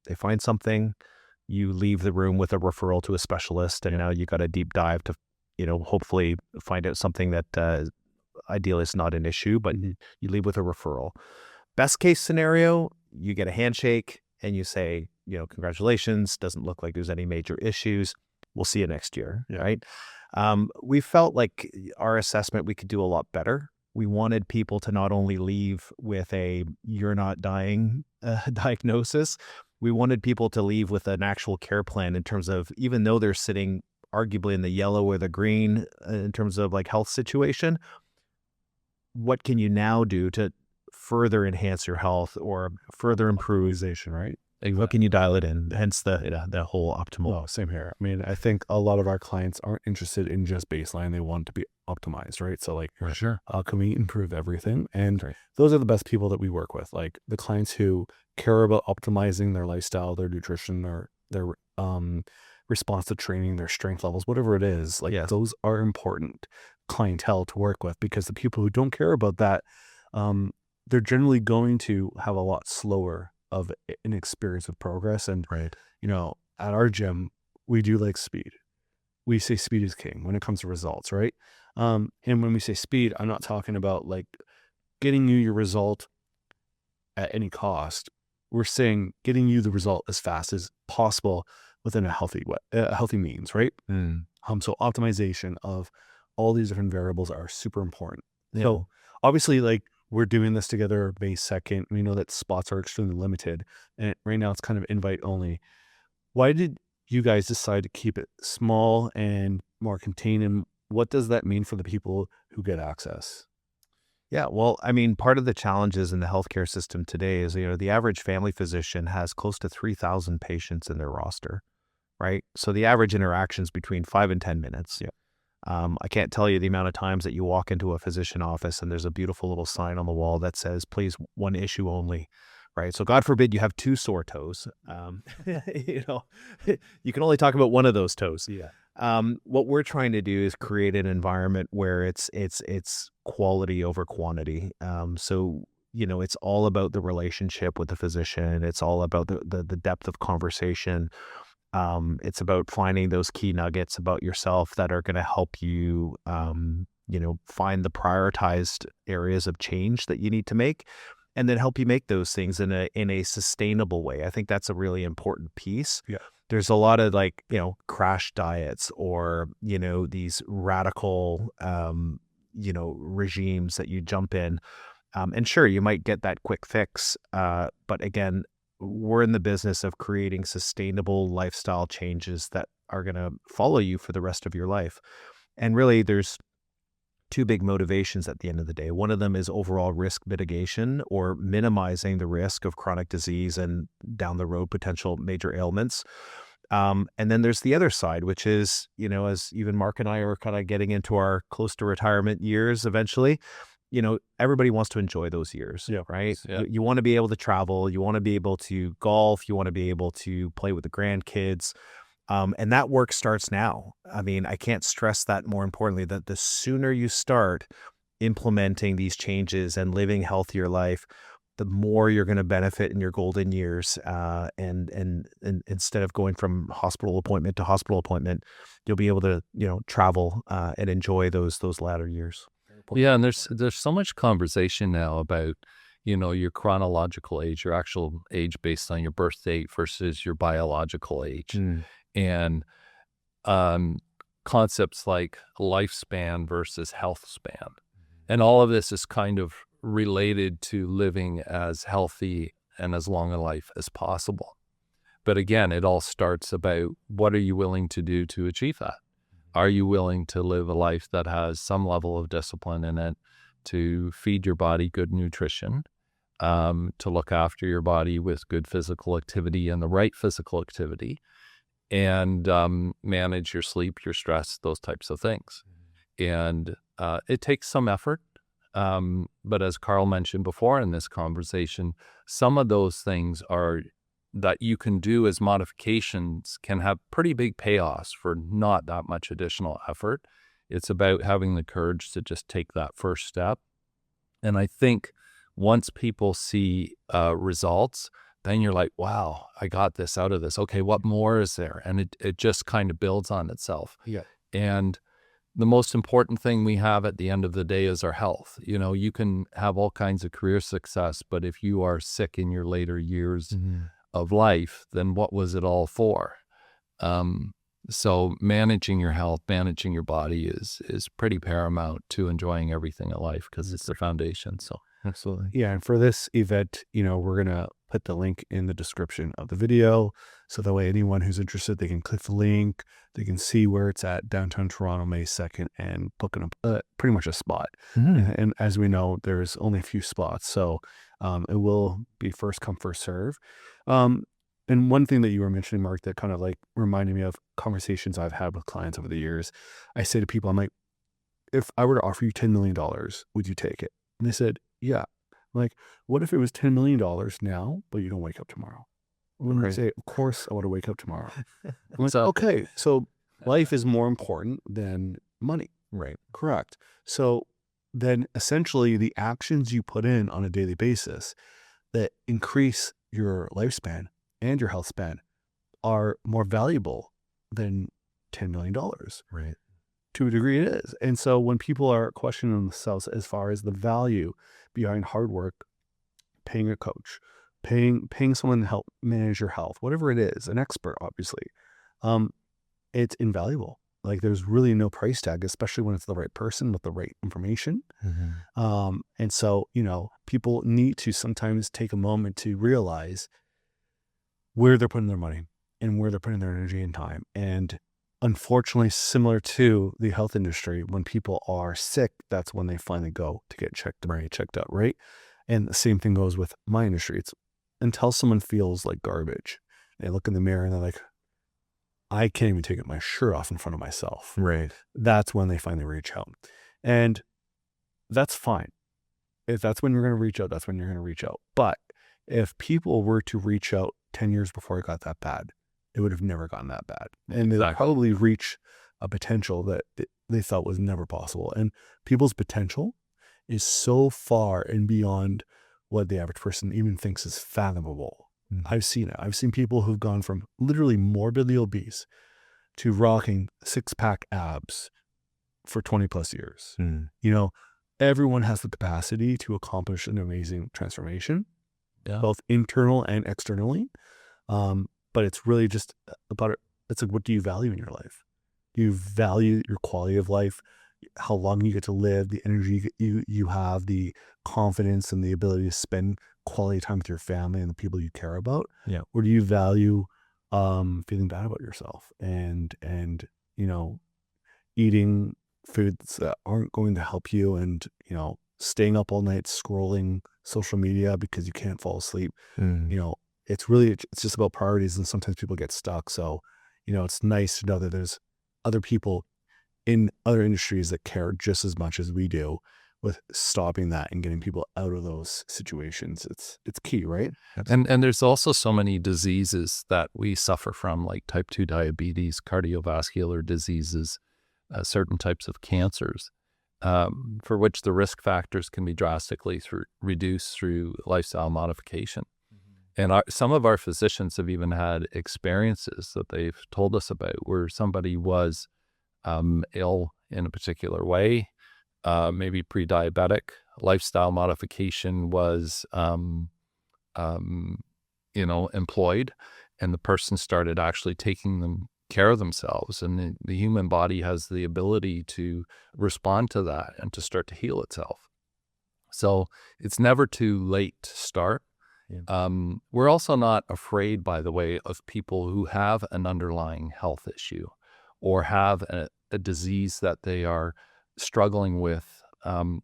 they find something, you leave the room with a referral to a specialist, and now you got a deep dive to, hopefully find out something that ideally is not an issue, but you leave with a referral. Best case scenario, you get a handshake and you say, congratulations, doesn't look like there's any major issues. We'll see you next year, right? We felt like our assessment, we could do a lot better. We wanted people to not only leave with a you're not dying diagnosis, we wanted people to leave with an actual care plan in terms of, even though they're sitting arguably in the yellow or the green in terms of like health situation, what can you now do to further enhance your health or further improve? Right? What can you dial it in? Hence the whole optimal. Well, same here. I mean, I think a lot of our clients aren't interested in just baseline. They want to be optimized, right? So like, For sure. how can we improve everything? And Right. those are the best people that we work with. Like the clients who care about optimizing their lifestyle, their nutrition, their response to training, their strength levels, whatever it is. Like those are important clientele to work with, because the people who don't care about that, they're generally going to have a lot slower of an experience with progress. And, you know, at our gym, we do like speed. We say speed is king when it comes to results, right? And when we say speed, I'm not talking about like getting you your result at any cost. We're saying getting you the result as fast as possible within a healthy means, right? So optimization of all these different variables are super important. So obviously, like, we're doing this together May 2nd. We know that spots are extremely limited, and right now it's kind of invite only. Why did you guys decide to keep it small and more contained, and what does that mean for the people who get access? Yeah, well, I mean, part of the challenges in the healthcare system today is, you know, the average family physician has close to 3,000 patients in their roster, right? So the average interaction is between 5 and 10 minutes. I can't tell you the amount of times that you walk into a physician office and there's a beautiful little sign on the wall that says, please, one issue only, right? So God forbid you have 2 sore toes. You know, you can only talk about one of those toes. What we're trying to do is create an environment where it's quality over quantity. So, you know, it's all about the relationship with the physician. It's all about the depth of conversation. It's about finding those key nuggets about yourself that are going to help you, you know, find the prioritized areas of change that you need to make, and then help you make those things in a sustainable way. I think that's a really important piece. There's a lot of, like, you know, crash diets, or, you know, these radical, you know, regimes that you jump in. And sure, you might get that quick fix. But again, we're in the business of creating sustainable lifestyle changes that are going to follow you for the rest of your life. And really, there's 2 big motivations at the end of the day. One of them is overall risk mitigation, or minimizing the risk of chronic disease and down the road potential major ailments. And then there's the other side, which is, you know, as even Mark and I are kind of getting into our close to retirement years eventually, you know, everybody wants to enjoy those years, right? You want to be able to travel, you want to be able to golf, you want to be able to play with the grandkids. And that work starts now. I mean, I can't stress that more importantly, that the sooner you start implementing these changes and living healthier life, the more you're going to benefit in your golden years. And instead of going from hospital appointment to hospital appointment, you'll be able to, you know, travel and enjoy those latter years. Yeah, and there's so much conversation now about, you know, your chronological age, your actual age based on your birth date versus your biological age, and concepts like lifespan versus health span, and all of this is kind of related to living as healthy and as long a life as possible. But again, it all starts about, what are you willing to do to achieve that? Are you willing to live a life that has some level of discipline in it, to feed your body good nutrition, to look after your body with good physical activity and the right physical activity, and manage your sleep, your stress, those types of things? And it takes some effort. But as Carl mentioned before in this conversation, some of those things are that you can do as modifications can have pretty big payoffs for not that much additional effort. It's about having the courage to just take that first step. And I think once people see results, then you're like, wow, I got this out of this. Okay, what more is there? And it just kind of builds on itself. And the most important thing we have at the end of the day is our health. You know, you can have all kinds of career success, but if you are sick in your later years of life, then what was it all for? So managing your health, managing your body is pretty paramount to enjoying everything in life, because it's the foundation. So Absolutely. Yeah, and for this event, you know, we're gonna put the link in the description of the video, so that way anyone who's interested, they can click the link, they can see where it's at, downtown Toronto, May 2nd, and book pretty much a spot. And as we know, there's only a few spots, so it will be first come, first serve. And one thing that you were mentioning, Mark, that kind of like reminded me of conversations I've had with clients over the years. I say to people, I'm like, if I were to offer you $10 million, would you take it? And they said, yeah. I'm like, what if it was $10 million now, but you don't wake up tomorrow? When they say, of course I want to wake up tomorrow. I'm like, okay, so life is more important than money. Right. Correct. So then essentially the actions you put in on a daily basis that increase your lifespan and your health span are more valuable than $10 million. Right. To a degree it is. And so when people are questioning themselves as far as the value behind hard work, paying a coach, paying someone to help manage your health, whatever it is, an expert, obviously, it's invaluable. Like there's really no price tag, especially when it's the right person with the right information. And so, people need to sometimes take a moment to realize where they're putting their money and where they're putting their energy and time. And unfortunately, similar to the health industry, when people are sick, that's when they finally go to get checked out, right? And the same thing goes with my industry. It's until someone feels like garbage, they look in the mirror and they're like, I can't even take my shirt off in front of myself. Right. That's when they finally reach out. And that's fine. If that's when you're going to reach out, that's when you're going to reach out. But if people were to reach out 10 years before it got that bad, it would have never gotten that bad. And they'll probably reach a potential that they thought was never possible. And people's potential is so far and beyond what the average person even thinks is fathomable. I've seen it. I've seen people who've gone from literally morbidly obese to rocking 6-pack abs for 20 plus years. Everyone has the capacity to accomplish an amazing transformation, both internal and externally. But it's really just about it. It's like, what do you value in your life? Do you value your quality of life, how long you get to live, the energy you have, the confidence and the ability to spend quality time with your family and the people you care about? Yeah. Or do you value feeling bad about yourself and eating foods that aren't going to help you and staying up all night scrolling social media because you can't fall asleep? It's just about priorities, and sometimes people get stuck. So it's nice to know that there's other people in other industries that care just as much as we do with stopping that and getting people out of those situations. It's key, right? And there's also so many diseases that we suffer from, like type 2 diabetes, cardiovascular diseases, certain types of cancers, for which the risk factors can be drastically reduced through lifestyle modification. And some of our physicians have even had experiences that they've told us about where somebody was ill in a particular way, maybe pre-diabetic. Lifestyle modification was, employed, and the person started actually taking care of themselves. And the human body has the ability to respond to that and to start to heal itself. So it's never too late to start. We're also not afraid, by the way, of people who have an underlying health issue or have a disease that they are struggling with.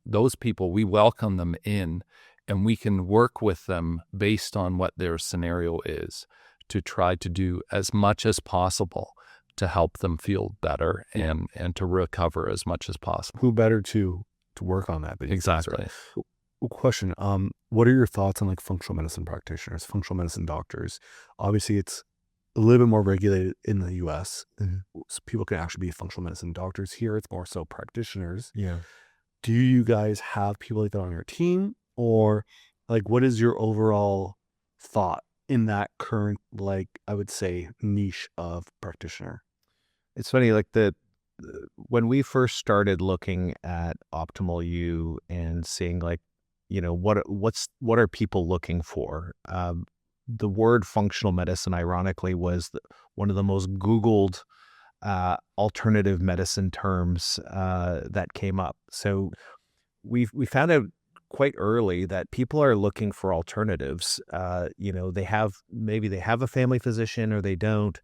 Those people, we welcome them in, and we can work with them based on what their scenario is to try to do as much as possible to help them feel better and to recover as much as possible. Who better to work on that? Exactly. Question. What are your thoughts on like functional medicine practitioners, functional medicine doctors? Obviously, it's a little bit more regulated in the US. So people can actually be functional medicine doctors. Here, it's more so practitioners. Yeah. Do you guys have people like that on your team? Or like, what is your overall thought in that current, like, I would say, niche of practitioner? It's funny, like when we first started looking at Optimal U and seeing like, what are people looking for? The word functional medicine, ironically, was one of the most Googled alternative medicine terms that came up. So we found out quite early that people are looking for alternatives. They have a family physician or they don't.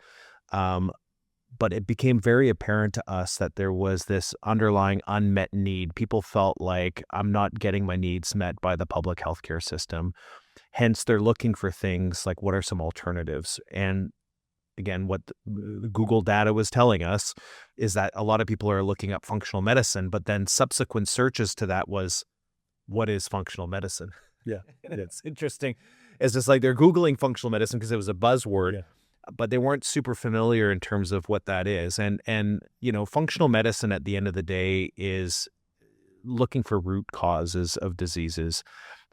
But it became very apparent to us that there was this underlying unmet need. People felt like, I'm not getting my needs met by the public healthcare system. Hence, they're looking for things like, what are some alternatives? And again, what the Google data was telling us is that a lot of people are looking up functional medicine, but then subsequent searches to that was, what is functional medicine? Yeah. And it's interesting. It's just like they're Googling functional medicine because it was a buzzword, Yeah. but they weren't super familiar in terms of what that is. And functional medicine at the end of the day is looking for root causes of diseases.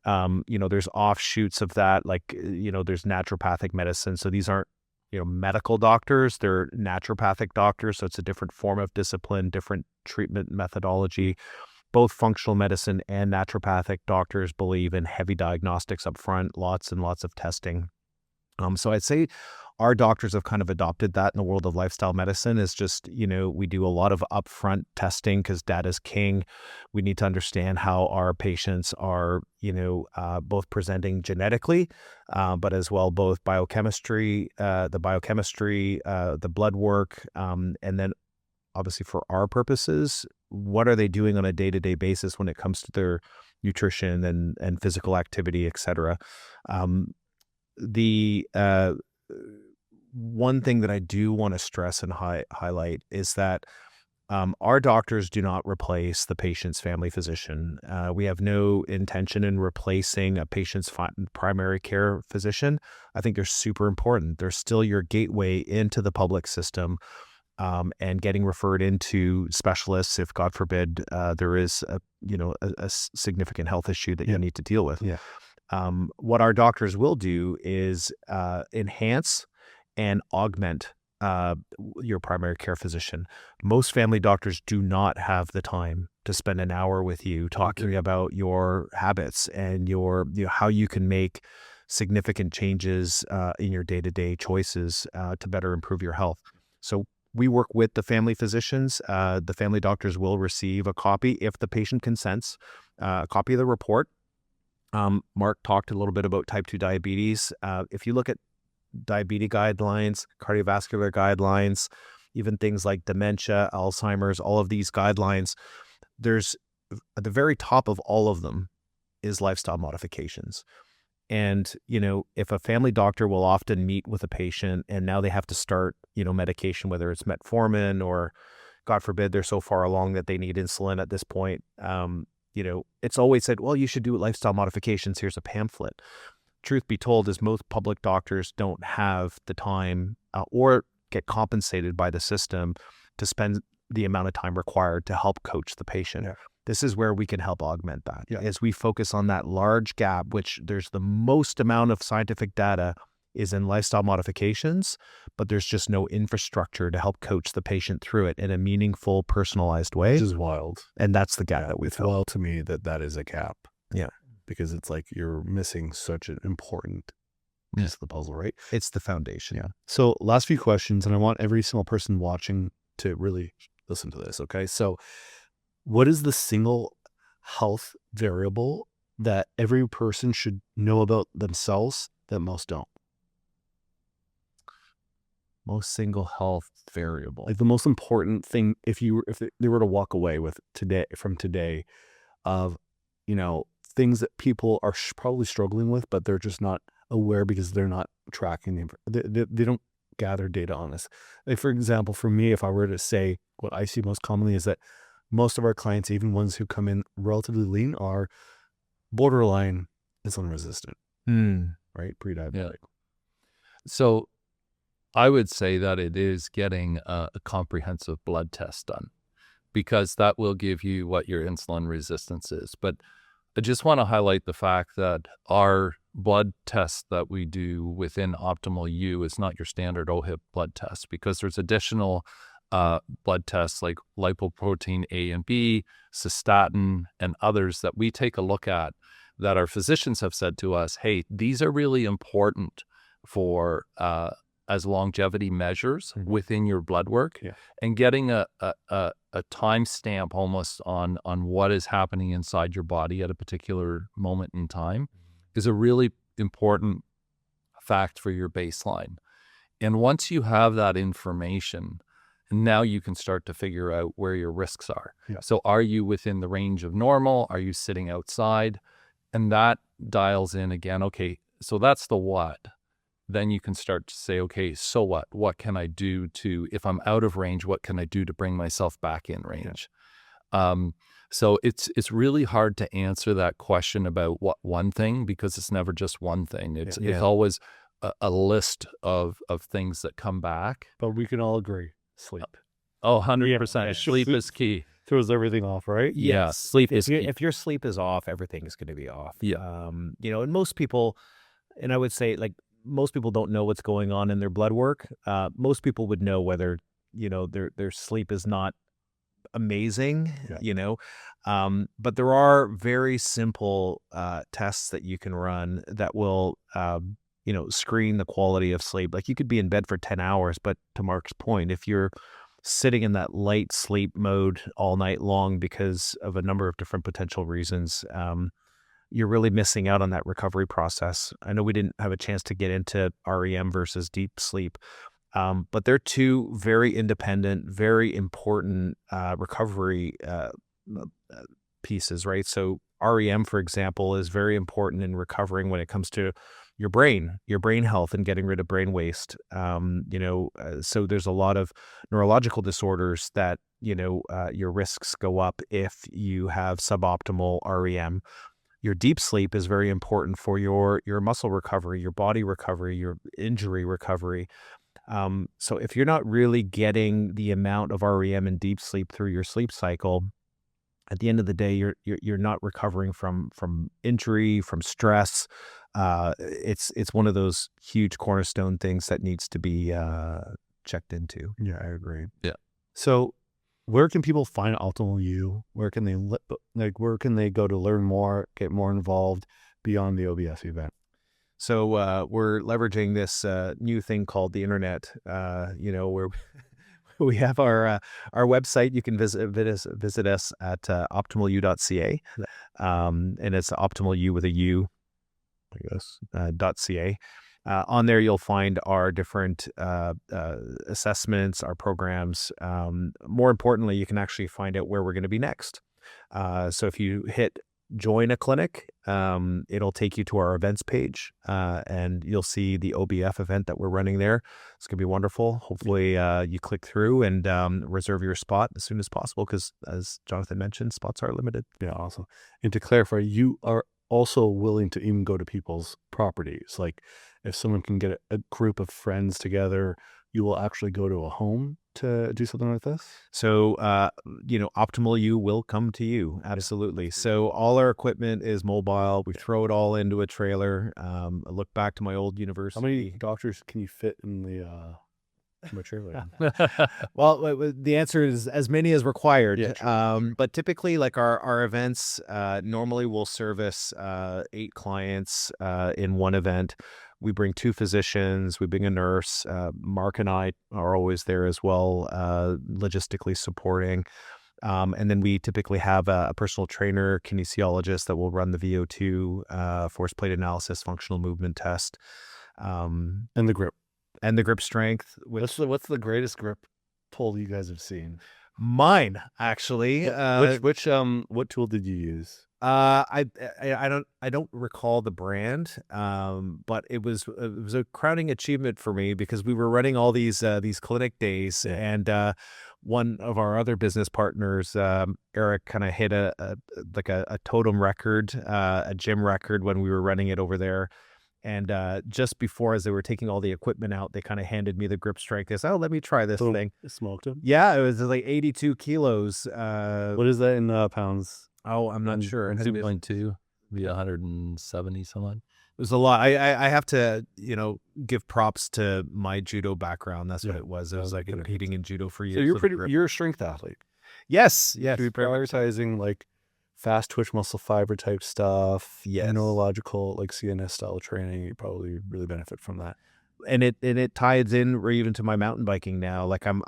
There's offshoots of that, like, there's naturopathic medicine. So these aren't, medical doctors, they're naturopathic doctors. So it's a different form of discipline, different treatment methodology. Both functional medicine and naturopathic doctors believe in heavy diagnostics up front, lots and lots of testing. So I'd say our doctors have kind of adopted that in the world of lifestyle medicine. Is just, we do a lot of upfront testing because data is king. We need to understand how our patients are, both presenting genetically, but as well both biochemistry, the blood work, and then obviously for our purposes, what are they doing on a day-to-day basis when it comes to their nutrition and physical activity, et cetera. The one thing that I do want to stress and highlight is that our doctors do not replace the patient's family physician. We have no intention in replacing a patient's primary care physician. I think they're super important. They're still your gateway into the public system, and getting referred into specialists if, God forbid, there is a significant health issue that you need to deal with. Yeah. What our doctors will do is enhance and augment your primary care physician. Most family doctors do not have the time to spend an hour with you talking about your habits and your how you can make significant changes in your day-to-day choices to better improve your health. So we work with the family physicians. The family doctors will receive a copy, if the patient consents, a copy of the report. Mark talked a little bit about type 2 diabetes. If you look at diabetes guidelines, cardiovascular guidelines, even things like dementia, Alzheimer's, all of these guidelines, there's at the very top of all of them is lifestyle modifications. And, if a family doctor will often meet with a patient and now they have to start, medication, whether it's metformin or, God forbid, they're so far along that they need insulin at this point, it's always said, well, you should do lifestyle modifications. Here's a pamphlet. Truth be told is most public doctors don't have the time or get compensated by the system to spend the amount of time required to help coach the patient. Yeah. This is where we can help augment that. Yeah. As we focus on that large gap, which there's the most amount of scientific data is in lifestyle modifications, but there's just no infrastructure to help coach the patient through it in a meaningful, personalized way. Which is wild. And that's the gap that we It's fill. wild to me that is a gap. Yeah. Because it's like you're missing such an important piece of the puzzle, right? It's the foundation. Yeah. So last few questions, and I want every single person watching to really listen to this, okay? So what is the single health variable that every person should know about themselves that most don't? Most single health variable. Like the most important thing, if they were to walk away with from today of, things that people are probably struggling with, but they're just not aware because they're not tracking they don't gather data on this. Like, for example, for me, if I were to say what I see most commonly is that most of our clients, even ones who come in relatively lean, are borderline insulin resistant, right? Pre-diabetic. Yeah. So I would say that it is getting a comprehensive blood test done, because that will give you what your insulin resistance is. But I just want to highlight the fact that our blood test that we do within Optimal U is not your standard OHIP blood test, because there's additional blood tests like lipoprotein A and B, cystatin, and others that we take a look at that our physicians have said to us, hey, these are really important for as longevity measures within your blood work. Yeah. And getting a time stamp almost on what is happening inside your body at a particular moment in time is a really important fact for your baseline. And once you have that information, now you can start to figure out where your risks are. Yeah. So are you within the range of normal? Are you sitting outside? And that dials in again, okay, so that's the what. Then you can start to say, okay, so what? What can I do to, if I'm out of range, what can I do to bring myself back in range? So it's really hard to answer that question about what one thing, because it's never just one thing. It's always a list of things that come back. But we can all agree, sleep. Oh, 100%. Sleep is key. Throws everything off, right? Yeah, sleep is key. If your sleep is off, everything is going to be off. Yeah. And most people, and I would say like most people don't know what's going on in their blood work. Most people would know whether, their sleep is not amazing, but there are very simple tests that you can run that will, screen the quality of sleep. Like you could be in bed for 10 hours, but to Mark's point, if you're sitting in that light sleep mode all night long because of a number of different potential reasons, you're really missing out on that recovery process. I know we didn't have a chance to get into REM versus deep sleep, but they're two very independent, very important recovery pieces, right? So REM, for example, is very important in recovering when it comes to your brain health and getting rid of brain waste. So there's a lot of neurological disorders that, your risks go up if you have suboptimal REM. Your deep sleep is very important for your muscle recovery, your body recovery, your injury recovery. So if you're not really getting the amount of REM and deep sleep through your sleep cycle, at the end of the day, you're not recovering from injury, from stress. It's one of those huge cornerstone things that needs to be checked into. Yeah, I agree. Yeah. So where can people find Optimal U? Where can they go to learn more, get more involved beyond the OBF event? So we're leveraging this new thing called the internet, where we have our website. You can visit us at optimalu.ca, and it's Optimal U with a U, I guess, .ca. On there, you'll find our different assessments, our programs. More importantly, you can actually find out where we're going to be next. So if you hit join a clinic, it'll take you to our events page, and you'll see the OBF event that we're running there. It's going to be wonderful. Hopefully you click through and reserve your spot as soon as possible, because as Jonathan mentioned, spots are limited. Yeah, awesome. And to clarify, you are also willing to even go to people's properties. Like if someone can get a group of friends together, you will actually go to a home to do something like this? So, Optimal U will come to you. Absolutely. So all our equipment is mobile. We throw it all into a trailer. I look back to my old university. How many doctors can you fit in my trailer? Well, the answer is as many as required. Yeah, but typically, like our events, normally we'll service 8 clients in one event. We bring 2 physicians, we bring a nurse. Mark and I are always there as well, logistically supporting. And then we typically have a personal trainer, kinesiologist that will run the VO2, force plate analysis, functional movement test. And the grip. And the grip strength. What's the greatest grip pull you guys have seen? Mine, actually. What tool did you use? I don't recall the brand, but it was a crowning achievement for me, because we were running all these clinic days, and one of our other business partners, Eric, kind of hit a totem record, a gym record when we were running it over there. And just before, as they were taking all the equipment out, they kind of handed me the grip strength. They said, "Oh, let me try this thing." Smoked him? Yeah, it was like 82 kilos. What is that in pounds? Oh, I'm not sure. 2.2, be 170 something. It was a lot. I have to, give props to my judo background. That's what it was. It was like competing in judo for years. So you're a strength athlete. Yes. Should be prioritizing like fast twitch muscle fiber type stuff. Yes. Neurological, like CNS style training. You probably really benefit from that. And it ties in even to my mountain biking now. Like I'm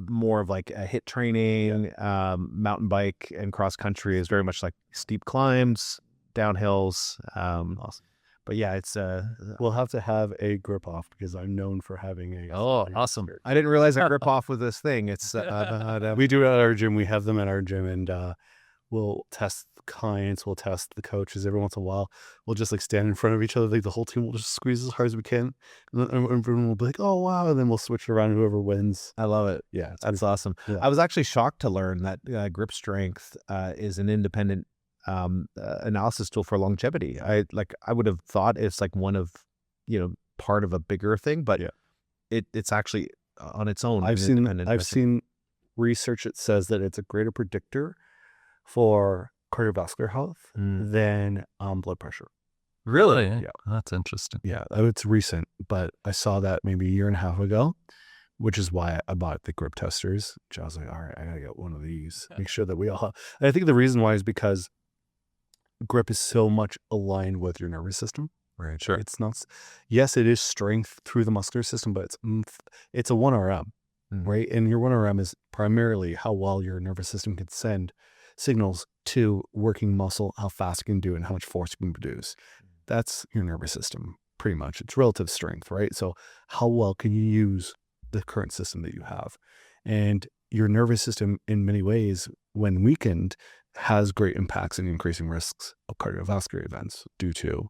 more of like a HIIT training. Mountain bike and cross country is very much like steep climbs, downhills. Awesome. But yeah, it's we'll have to have a grip off, because I'm known for having awesome. I didn't realize I grip off with this thing. It's we do it at our gym. We have them at our gym, and we'll test the clients, we'll test the coaches every once in a while. We'll just like stand in front of each other. Like the whole team will just squeeze as hard as we can. And then everyone will be like, oh, wow. And then we'll switch it around, whoever wins. I love it. Yeah. That's awesome. Yeah. I was actually shocked to learn that grip strength is an independent analysis tool for longevity. I would have thought it's like one of, part of a bigger thing, but it's actually on its own. I've seen research that says that it's a greater predictor for cardiovascular health than blood pressure. Really? Yeah. That's interesting. Yeah, it's recent, but I saw that maybe a year and a half ago, which is why I bought the grip testers, which I was like, all right, I gotta get one of these. Make sure that we all have. And I think the reason why is because grip is so much aligned with your nervous system. Right. Sure. It's not, yes, it is strength through the muscular system, but it's a 1RM, right? And your 1RM is primarily how well your nervous system can send signals to working muscle, how fast it can do it, and how much force it can produce. That's your nervous system, pretty much. It's relative strength, right? So how well can you use the current system that you have? And your nervous system, in many ways, when weakened, has great impacts in increasing risks of cardiovascular events due to,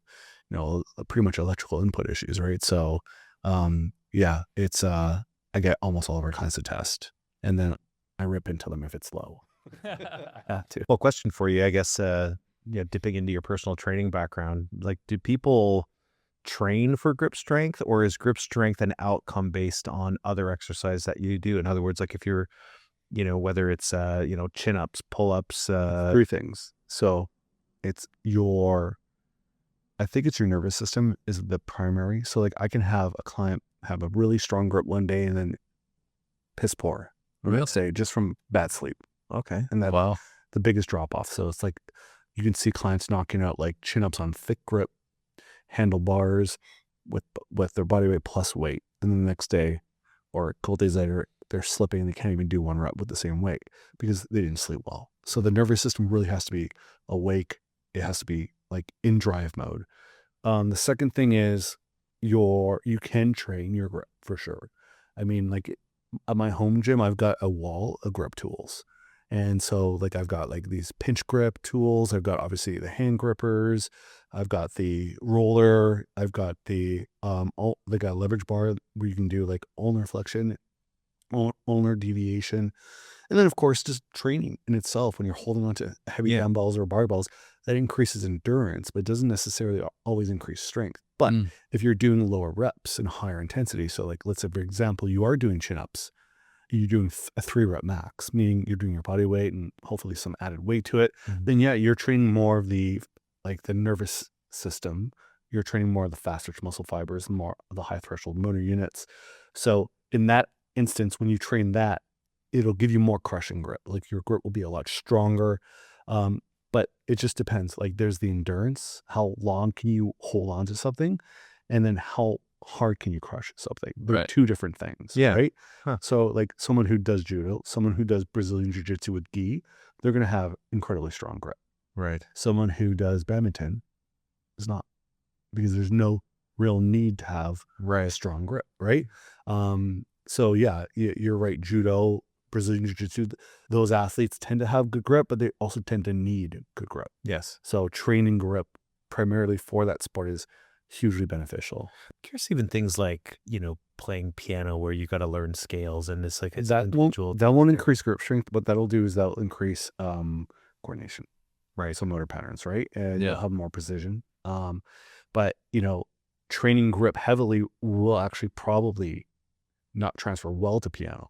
pretty much electrical input issues, right? So, it's, I get almost all of our clients to test, and then I rip into them if it's low. I have to. Well, question for you, I guess, dipping into your personal training background, like, do people train for grip strength, or is grip strength an outcome based on other exercise that you do? In other words, like if you're, whether it's, chin-ups, pull-ups. Three things. So I think it's your nervous system is the primary. So like I can have a client have a really strong grip one day and then piss poor, let's say, just from bad sleep. Okay. And that's the biggest drop off. So it's like you can see clients knocking out like chin ups on thick grip handlebars with their body weight plus weight. And then the next day or a couple days later, they're slipping and they can't even do one rep with the same weight because they didn't sleep well. So the nervous system really has to be awake. It has to be like in drive mode. The second thing is you can train your grip for sure. I mean, like at my home gym, I've got a wall of grip tools. And so like I've got like these pinch grip tools. I've got obviously the hand grippers. I've got the roller. I've got the leverage bar where you can do like ulnar flexion, ulnar deviation. And then of course just training in itself when you're holding onto heavy dumbbells or barbells, that increases endurance, but doesn't necessarily always increase strength. But if you're doing lower reps and higher intensity, so like let's say for example, you are doing chin-ups, you're doing a 3-rep max, meaning you're doing your body weight and hopefully some added weight to it, then you're training more of the nervous system. You're training more of the fast twitch muscle fibers, more of the high threshold motor units. So in that instance, when you train that, it'll give you more crushing grip. Like your grip will be a lot stronger. But it just depends. Like there's the endurance, how long can you hold on to something, and then how hard can you crush something. They're two different things. Right. So like someone who does judo, someone who does Brazilian jiu-jitsu with gi, they're going to have incredibly strong grip. Right. Someone who does badminton is not, because there's no real need to have a strong grip. Right. So yeah, you're right. Judo, Brazilian jiu-jitsu, those athletes tend to have good grip, but they also tend to need good grip. Yes. So training grip primarily for that sport is hugely beneficial. I'm curious, even things like, playing piano where you got to learn scales and it's like that won't increase grip strength. What that'll do is that'll increase coordination, right? So motor patterns, right? And you'll have more precision. But training grip heavily will actually probably not transfer well to piano.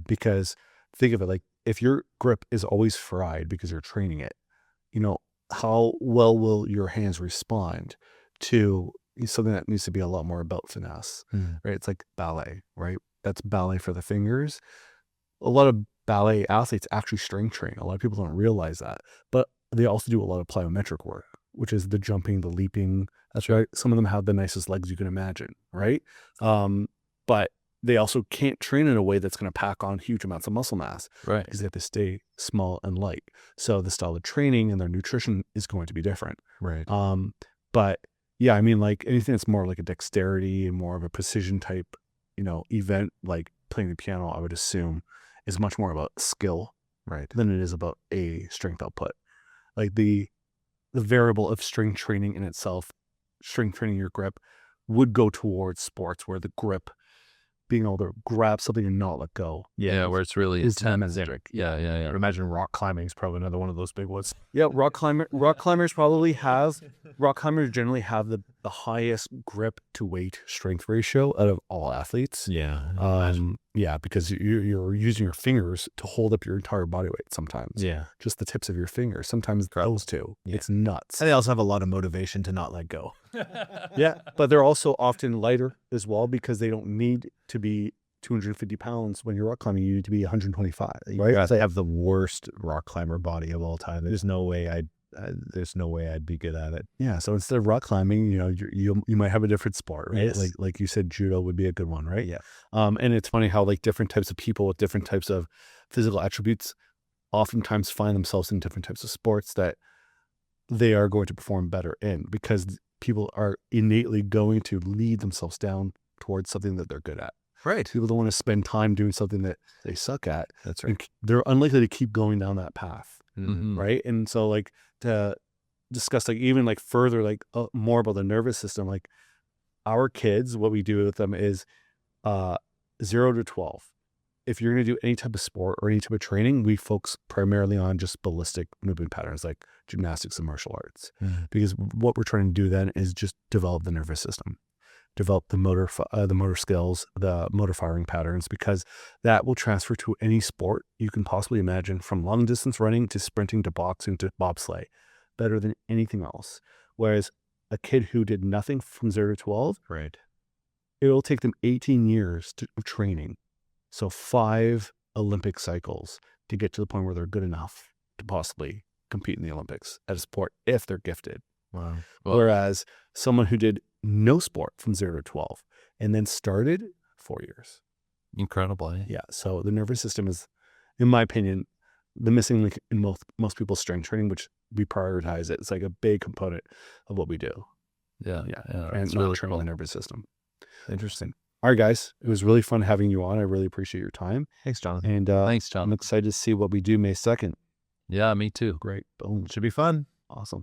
Because think of it like if your grip is always fried because you're training it, how well will your hands respond to something that needs to be a lot more about finesse, right? It's like ballet, right? That's ballet for the fingers. A lot of ballet athletes actually strength train. A lot of people don't realize that, but they also do a lot of plyometric work, which is the jumping, the leaping. That's right. Some of them have the nicest legs you can imagine, right? But they also can't train in a way that's going to pack on huge amounts of muscle mass, right? Because they have to stay small and light. So the style of training and their nutrition is going to be different, right? But yeah, I mean, like anything that's more like a dexterity and more of a precision type, event, like playing the piano, I would assume is much more about skill, Right. than it is about a strength output. Like the variable of strength training in itself, strength training your grip, would go towards sports where the grip, being able to grab something and not let go, Yeah, where it's really is intense. magic. Yeah. I would imagine rock climbing is probably another one of those big ones. Yeah, rock climbers generally have the highest grip to weight strength ratio out of all athletes. Yeah. Yeah, because you're using your fingers to hold up your entire body weight sometimes. Yeah. Just the tips of your fingers. Sometimes those two. Yeah. It's nuts. And they also have a lot of motivation to not let go. Yeah, but they're also often lighter as well because they don't need to be 250 pounds. When you're rock climbing, you need to be 125, right? I have the worst rock climber body of all time. There's no way I'd be good at it. Yeah, so instead of rock climbing, you might have a different sport, right? Yes. Like you said, judo would be a good one, right? Yeah. And it's funny how like different types of people with different types of physical attributes oftentimes find themselves in different types of sports that they are going to perform better in, because people are innately going to lead themselves down towards something that they're good at. Right. People don't want to spend time doing something that they suck at. That's right. And they're unlikely to keep going down that path. Mhm. Right. And so like to discuss like even like further like more about the nervous system, like our kids, what we do with them is 0 to 12. If you're going to do any type of sport or any type of training, we focus primarily on just ballistic movement patterns like gymnastics and martial arts, because what we're trying to do then is just develop the nervous system, develop the motor skills, the motor firing patterns, because that will transfer to any sport you can possibly imagine, from long distance running to sprinting to boxing to bobsleigh, better than anything else. Whereas a kid who did nothing from 0 to 12, Right. it will take them 18 years of training. So 5 Olympic cycles to get to the point where they're good enough to possibly compete in the Olympics at a sport if they're gifted. Wow. Well- Whereas someone who did no sport from 0 to 12 and then started 4 years. Incredible. Eh? Yeah. So the nervous system is, in my opinion, the missing link in most people's strength training, which we prioritize it. It's like a big component of what we do. Yeah. And It's not really training cool. the nervous system. Interesting. All right, guys. It was really fun having you on. I really appreciate your time. Thanks, Jonathan. And Thanks, I'm John. excited to see what we do May 2nd. Yeah, me too. Great. Boom. Should be fun. Awesome.